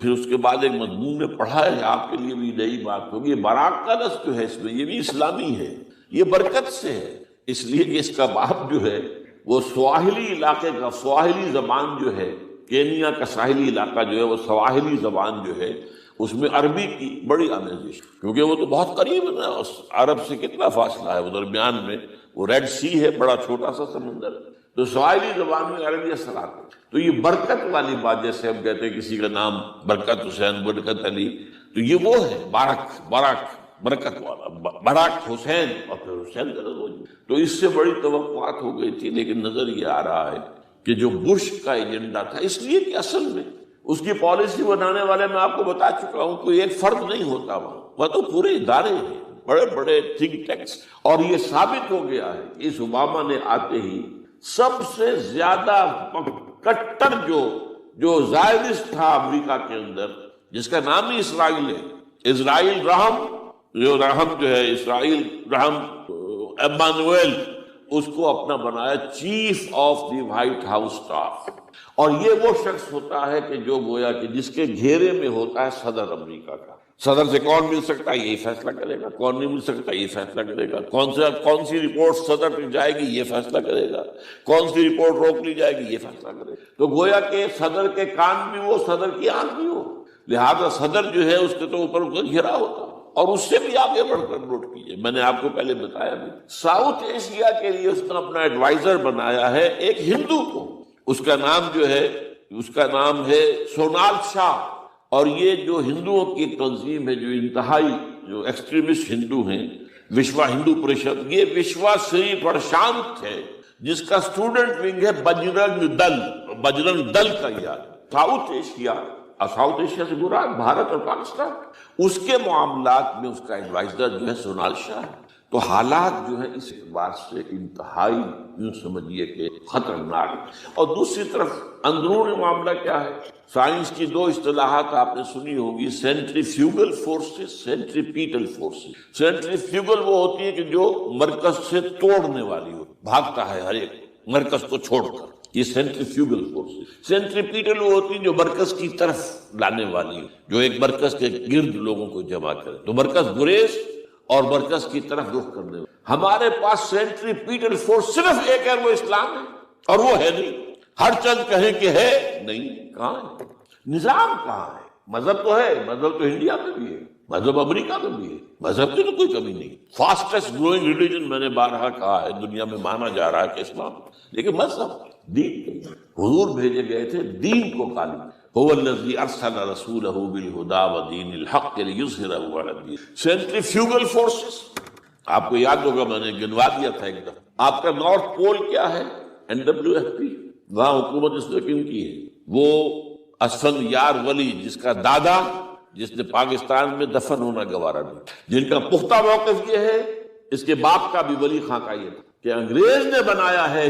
پھر اس کے بعد ایک مضمون میں پڑھا ہے، آپ کے لیے بھی نئی بات ہوگی۔ براک کا لفظ جو ہے اس میں یہ بھی اسلامی ہے، یہ برکت سے ہے، اس لیے کہ اس کا باپ جو ہے وہ سواحلی علاقے کا، سواحلی زبان جو ہے، کینیا کا ساحلی علاقہ جو ہے وہ سواحلی زبان جو ہے اس میں عربی کی بڑی آمیزش، کیونکہ وہ تو بہت قریب ہے نا، اس عرب سے کتنا فاصلہ ہے، وہ درمیان میں وہ ریڈ سی ہے، بڑا چھوٹا سا سمندر، تو سواحلی زبان میں عربی اثرات ہے۔ تو یہ برکت والی بات، جیسے ہم کہتے ہیں کسی کا نام برکت حسین، برکت علی، تو یہ وہ ہے باراک برکت والا، براک حسین اور پھر حسین کا نام۔ تو اس سے بڑی توقعات ہو گئی تھی، لیکن نظر یہ آ رہا ہے کہ جو بش کا ایجنڈا تھا، اس لیے کہ اصل میں اس کی پالیسی بنانے والے میں آپ کو بتا چکا ہوں، کوئی ایک فرد نہیں ہوتا وہاں تو پورے ادارے ہیں، بڑے بڑے تھنک ٹینکس، اور یہ ثابت ہو گیا ہے کہ اس اوباما نے آتے ہی سب سے زیادہ کٹر جو زائرسٹ تھا امریکہ کے اندر، جس کا نام ہی اسرائیل ہے، اسرائیل رحم جو ہے، اسرائیل رحم ایمانویل، اس کو اپنا بنایا chief of the white house staff. اور یہ وہ شخص ہوتا ہے کہ جو گویا کہ جس کے گھیرے میں ہوتا ہے صدر امریکہ کا۔ صدر سے کون مل سکتا ہے یہی فیصلہ کرے گا، کون نہیں مل سکتا یہ فیصلہ کرے گا، کون سی رپورٹ صدر تک جائے گی یہ فیصلہ کرے گا، کون سی رپورٹ روک لی جائے گی یہ فیصلہ کرے گا۔ تو گویا کہ صدر کے کان بھی وہ، صدر کی آنکھ بھی وہ، لہذا صدر جو ہے اس کے تو اوپر اس کا گھیرا ہوتا ہے۔ اور اس سے بھی آگے بڑھ کر نوٹ کیجیے، میں نے آپ کو پہلے بتایا بھی، ساؤتھ ایشیا کے لیے اس نے اپنا ایڈوائزر بنایا ہے ایک ہندو کو، اس کا نام ہے سونال شاہ۔ اور یہ جو ہندوؤں کی تنظیم ہے، جو انتہائی جو ایکسٹریمسٹ ہندو ہیں، وشوا ہندو پریشد، یہ وشوا سری پرشانت ہے جس کا اسٹوڈنٹ ونگ ہے بجرنگ دل کا یاد۔ ساؤتھ ایشیا سے مراد بھارت اور پاکستان، اس کے معاملات میں اس کا ایڈوائزر جو ہے سونال شاہ ہے۔ تو حالات جو ہے اس اعتبار سے انتہائی یوں سمجھیے کہ خطرناک۔ اور دوسری طرف اندرون معاملہ کیا ہے؟ سائنس کی دو اصطلاحات آپ نے سنی ہوگی، centrifugal forces, centripetal forces. Centrifugal وہ ہوتی ہے کہ جو مرکز سے توڑنے والی ہو، بھاگتا ہے ہر ایک مرکز کو چھوڑ کر، یہ سینٹریفیوگل فورسز۔ سینٹریپیٹل وہ ہوتی ہے جو مرکز کی طرف لانے والی، جو ایک مرکز کے گرد لوگوں کو جمع کرے، تو مرکز گریز اور مرکز کی طرف رخ کرنے والی۔ ہمارے پاس سینٹریپیٹل فورس صرف ایک ہے، وہ اسلام ہے، اور وہ ہے نہیں۔ ہر چند کہیں کہ ہے، نہیں، کہاں ہے؟ نظام کہاں ہے؟ مذہب تو ہے، مذہب تو انڈیا میں بھی ہے، مذہب امریکہ میں بھی ہے، مذہب کی تو کوئی کمی نہیں۔ فاسٹسٹ گروئنگ ریلیجن میں نے بارہا کہا ہے دنیا میں مانا جا رہا ہے کہ اسلام، لیکن مذہب دین، حضور بھیجے گئے تھے دین کو غالب۔ هو الذي ارسل رسوله بالهدى ودين الحق ليظهره على الدين۔ سینٹریفیوگل فورسز آپ کو یاد ہوگا، میں نے گنوا دیا تھا ایک دفعہ۔ آپ کا نارتھ پول کیا ہے؟ NWFP، وہاں حکومت اس نے کن کی ہے؟ وہ اسفند یار ولی، جس کا دادا، جس نے پاکستان میں دفن ہونا گوارا نہیں، جن کا پختہ موقف یہ ہے، اس کے باپ کا بھی ولی خان کا یہ تھا کہ انگریز نے بنایا ہے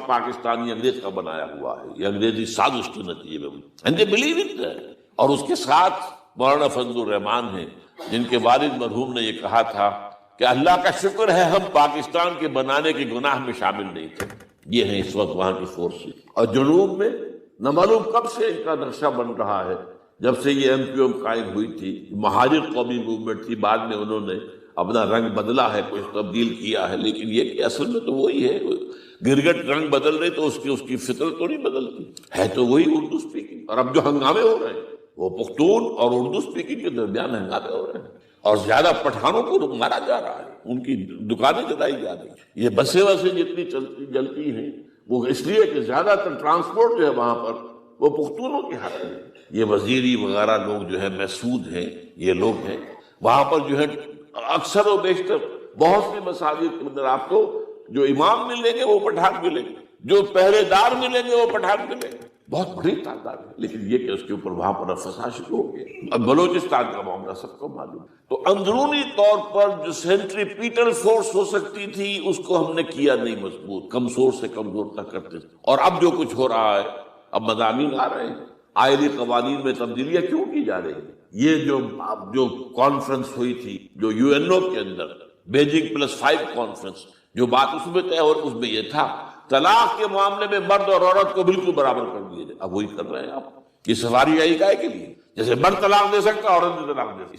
پاکستانی، انگریز کا بنایا ہوا ہے، یہ انگریزی سازش کے نتیجے میں، and they believe it ہے۔ اور اس کے ساتھ مولانا فضل الرحمان ہیں، جن کے والد مرحوم نے یہ کہا تھا کہ اللہ کا شکر ہے ہم پاکستان کے بنانے کے گناہ میں شامل نہیں تھے۔ یہ ہیں اس وقت وہاں کی فورسز۔ اور جنوب میں نہ معلوم کب سے ان کا نقشہ بن رہا ہے، جب سے یہ MQM قائم ہوئی تھی، مہاجر قومی موومنٹ تھی، بعد میں انہوں نے اپنا رنگ بدلا ہے، کچھ تبدیل کیا ہے، لیکن یہ کہ اصل میں تو وہی ہے۔ گرگٹ رنگ بدل رہے تو اس کی فطرت تو نہیں بدلتی، ہے تو وہی اردو اسپیکنگ۔ اور اب جو ہنگامے ہو رہے ہیں وہ پختون اور اردو اسپیکنگ کے درمیان ہنگامے ہو رہے ہیں، اور زیادہ پٹھانوں کو مارا جا رہا ہے، ان کی دکانیں جلائی جا رہی ہیں۔ یہ بسیں جتنی جلتی ہیں وہ اس لیے کہ زیادہ تر ٹرانسپورٹ جو ہے وہاں پر وہ پختونوں کے ہاتھ میں۔ یہ وزیری وغیرہ لوگ جو ہے محسود ہیں، یہ لوگ ہیں وہاں پر جو ہے اکثر و بیشتر بہت سی مساجد کے اندر آپ کو جو امام ملیں گے وہ پٹھان ملیں گے، جو پہرے دار ملیں گے وہ پٹھان ملیں گے۔ بہت بڑی تعداد ہے، لیکن یہ کہ اس کے اوپر وہاں پر فساد شروع ہو گیا۔ اب بلوچستان کا معاملہ سب کو معلوم ہے۔ تو اندرونی طور پر جو سینٹریپیٹل فورس ہو سکتی تھی اس کو ہم نے کیا نہیں مضبوط، کمزور سے کمزور تک کرتے تھے۔ اور اب جو کچھ ہو رہا ہے، اب مضامین آ رہے ہیں، آئلی قوانین میں تبدیلیاں کیوں کی جا رہی ہیں؟ یہ جو کانفرنس ہوئی تھی جو یو این او کے اندر، بیجنگ +5 کانفرنس، جو بات اس میں طے اور اس میں یہ تھا طلاق کے معاملے میں مرد اور عورت کو بالکل برابر کر دیے جائے۔ اب وہی کر رہے ہیں آپ، یہ سواری آئی گائے کے لیے، جیسے مرد طلاق دے سکتا عورت بھی طلاق دے سکتی۔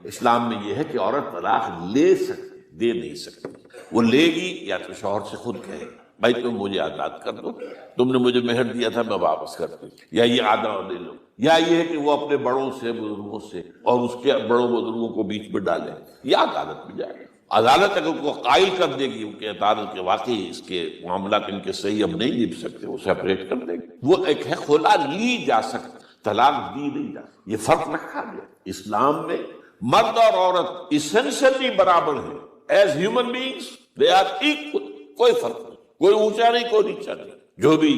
اسلام میں یہ ہے کہ عورت طلاق لے سکتی، دے نہیں سکتی۔ وہ لے گی یا تو شوہر سے خود کہے بھائی تم مجھے آزاد کر دو، تم نے مجھے مہر دیا تھا میں واپس کر دوں، یا یہ آدھا لے لو، یا یہ ہے کہ وہ اپنے بڑوں سے بزرگوں سے اور اس کے بڑوں بزرگوں کو بیچ میں ڈالے، یا عدالت میں جائے۔ عدالت اگر کو قائل کر دے گی کہ عدالت کے واقعی اس کے معاملات ان کے صحیح ہم نہیں نبھ سکتے، وہ سیپریٹ کر دے گی۔ وہ ایک ہے خلا لی جا سکتا، طلاق دی نہیں جا سکتی۔ یہ فرق رکھا گیا اسلام میں، مرد اور عورت اسینشلی برابر ہیں، as human beings they are equal, کوئی فرق نہیں، کوئی اونچا نہیں کوئی نیچا نہیں۔ جو بھی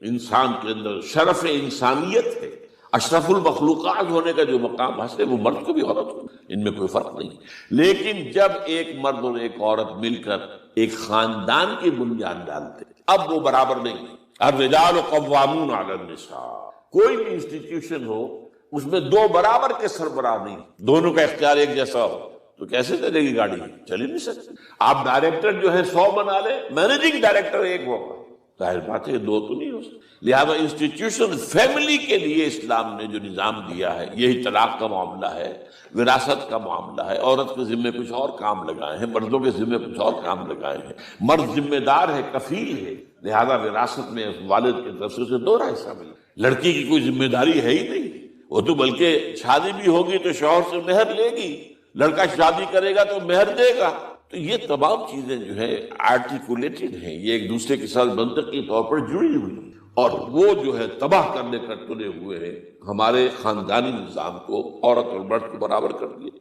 انسان کے اندر شرف انسانیت ہے، اشرف المخلوقات ہونے کا جو مقام حاصل ہے، وہ مرد کو بھی عورت کو، ان میں کوئی فرق نہیں۔ لیکن جب ایک مرد اور ایک عورت مل کر ایک خاندان کی بنیاد ڈالتے، اب وہ برابر نہیں۔ الرجال قوامون علی النساء، کوئی بھی انسٹیٹیوشن ہو اس میں دو برابر کے سربراہ نہیں، دونوں کا اختیار ایک جیسا ہو تو کیسے چلے گی گاڑی؟ چل ہی نہیں سکتی۔ آپ ڈائریکٹر جو ہے 100 بنا لیں، مینیجنگ ڈائریکٹر ایک ہوگا، ظاہر بات ہے دو تو نہیں ہو سکتے۔ لہذا انسٹیٹیوشن فیملی کے لیے اسلام نے جو نظام دیا ہے، یہی طلاق کا معاملہ ہے، وراثت کا معاملہ ہے، عورت کے ذمے کچھ اور کام لگائے ہیں، مردوں کے ذمے کچھ اور کام لگائے ہیں۔ مرد ذمہ دار ہے، کفیل ہے، لہذا وراثت میں والد کے طرف سے دوہرا حصہ ملے۔ لڑکی کی کوئی ذمہ داری ہے ہی نہیں، وہ تو بلکہ شادی بھی ہوگی تو شوہر سے مہر لے گی، لڑکا شادی کرے گا تو مہر دے گا۔ تو یہ تمام چیزیں جو ہے آرٹیکولیٹڈ ہیں، یہ ایک دوسرے کے ساتھ منطقی طور پر جڑی ہوئی ہیں، اور وہ جو ہے تباہ کرنے کا تلے ہوئے ہیں ہمارے خاندانی نظام کو، عورت اور مرد کو برابر کر دیے۔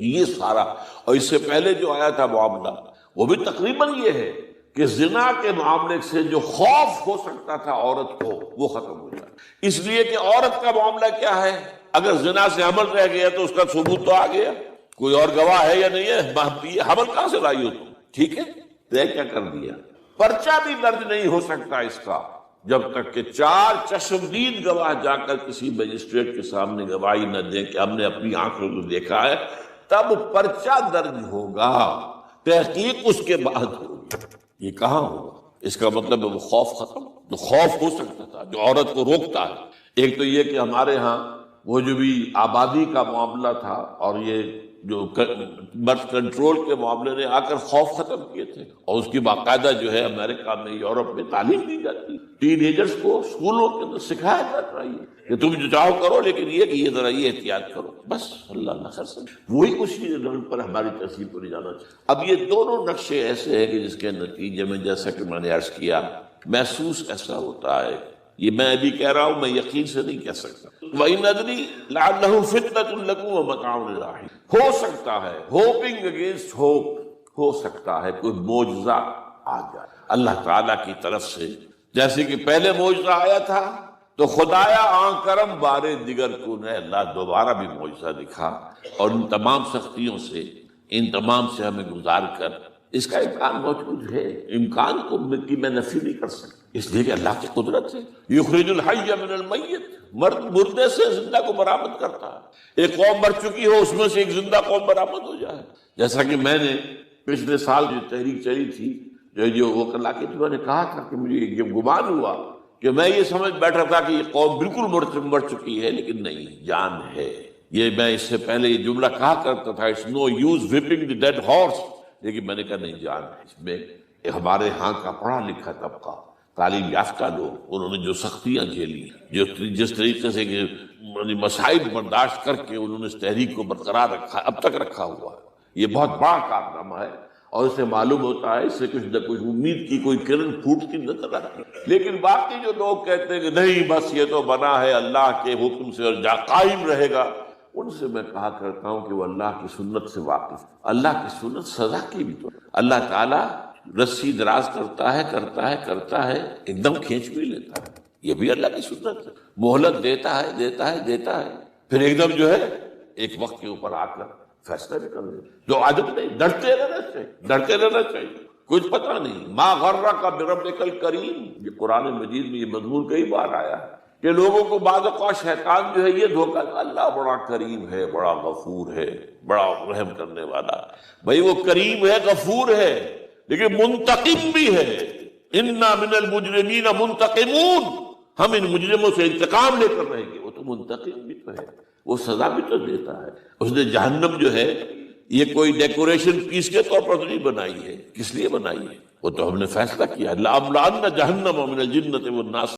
یہ سارا، اور اس سے پہلے جو آیا تھا معاملہ وہ بھی تقریباً یہ ہے کہ زنا کے معاملے سے جو خوف ہو سکتا تھا عورت کو وہ ختم ہو جائے، اس لیے کہ عورت کا معاملہ کیا ہے، اگر زنا سے حمل رہ گیا تو اس کا ثبوت تو آ گیا، کوئی اور گواہ ہے یا نہیں ہے، حمل کہاں سے لائی ہو تم؟ ٹھیک ہے، طے کیا کر دیا، پرچہ بھی درج نہیں ہو سکتا اس کا جب تک کہ 4 چشمدید گواہ جا کر کسی مجسٹریٹ کے سامنے گواہی نہ دیں کہ ہم نے اپنی آنکھوں کو دیکھا ہے، تب پرچہ درج ہوگا، تحقیق اس کے بعد ہوگی۔ یہ کہاں ہوگا؟ اس کا مطلب ہے وہ خوف ختم، تو خوف ہو سکتا تھا جو عورت کو روکتا ہے۔ ایک تو یہ کہ ہمارے ہاں وہ جو بھی آبادی کا معاملہ تھا اور یہ جو برتھ کنٹرول کے معاملے نے آ کر خوف ختم کیے تھے، اور اس کی باقاعدہ جو ہے امریکہ میں، یورپ میں تعلیم دی جاتی، ٹین ایجرز کو اسکولوں کے اندر سکھایا جاتا ہے کہ تم جو چاہو کرو، لیکن یہ کہ یہ ذرا یہ احتیاط کرو، بس اللہ نہ خیر سمجھ۔ وہی اسی رنگ پر ہماری تہذیب کو لے جانا چاہیے۔ اب یہ دونوں نقشے ایسے ہیں کہ جس کے نتیجے میں، جیسا کہ میں نے عرض کیا، محسوس ایسا ہوتا ہے، یہ میں ابھی کہہ رہا ہوں، میں یقین سے نہیں کہہ سکتا۔ وَإِنْ أَدْرِي لَعَلَّهُ فِتْنَةٌ لَكُمْ وَمَتَاعٌ إِلَىٰ حِينٍ، ہو سکتا ہے، ہوپنگ اگینسٹ ہوپ، ہو سکتا ہے کوئی معجزہ آ جائے اللہ تعالیٰ کی طرف سے، جیسے کہ پہلے معجزہ آیا تھا تو خدایا آن کرم بارے دیگر کو نے اللہ دوبارہ بھی معجزہ دکھا، اور ان تمام سختیوں سے، ان تمام سے ہمیں گزار کر اس کا امکان موجود ہے۔ امکان کو میں نفی نہیں کر سکتا، اس لیے کہ اللہ کی قدرت ہے۔ یخرج الحی من المیت، مردے سے زندہ کو برآمد کرتا ہے۔ ایک قوم مر چکی ہو، اس میں سے ایک زندہ قوم برآمد ہو جائے، جیسا کہ میں نے پچھلے سال جو تحریک چلی تھی، جو وہ کلاکی تھی، میں نے کہا تھا کہ مجھے یہ گمان ہوا کہ میں یہ سمجھ بیٹھا تھا کہ یہ قوم بالکل مر چکی ہے، لیکن نہیں، جان ہے۔ یہ میں اس سے پہلے یہ جملہ کہا کرتا تھا، it's no use whipping the dead horse, لیکن میں نے کہا نہیں، جان ہے اس میں۔ ہمارے ہاں کا پڑھا لکھا طبقہ، تعلیم یافتہ لوگ، انہوں نے جو سختیاں جھیلی، جس طریقے سے مصائب برداشت کر کے انہوں نے اس تحریک کو برقرار رکھا، اب تک رکھا ہوا ہے، یہ بہت بڑا کارنامہ ہے، اور اسے معلوم ہوتا ہے، اس سے کچھ نہ کچھ امید کی کوئی کرن پھوٹتی نظر آتی ہے۔ لیکن باقی جو لوگ کہتے ہیں کہ نہیں بس یہ تو بنا ہے اللہ کے حکم سے اور قائم رہے گا، ان سے میں کہا کرتا ہوں کہ وہ اللہ کی سنت سے واقف، اللہ کی سنت سزا کی بھی تو، اللہ تعالیٰ رسی دراز کرتا ہے، ایک دم کھینچ بھی لیتا ہے، یہ بھی اللہ کی سنت ہے، مہلت دیتا ہے، پھر ایک دم جو ہے ایک وقت کے اوپر آ کر فیصلہ بھی کر دے. جو عادت نہیں، ڈرتے رہنا چاہیے، کچھ پتہ نہیں. ما غرک بربک الکریم، یہ قرآن مجید میں یہ مضمون کئی بار آیا ہے کہ لوگوں کو بعض اوقات شیطان جو ہے یہ دھوکہ، اللہ بڑا کریم ہے، بڑا غفور ہے، بڑا رحم کرنے والا. بھائی وہ کریم ہے، غفور ہے، لیکن منتقم بھی ہے. انا من المجرمین منتقمون، ہم ان مجرموں سے انتقام لے کر رہیں گے. وہ تو منتقم بھی تو ہے، وہ سزا بھی تو دیتا ہے. اس نے جہنم جو ہے یہ کوئی ڈیکوریشن پیس کے طور پر تو نہیں بنائی ہے. کس لیے بنائی ہے؟ وہ تو ہم نے فیصلہ کیا، لَأَمْلَأَنَّ جَهَنَّمَ مِنَ الْجِنَّةِ وَالنَّاسِ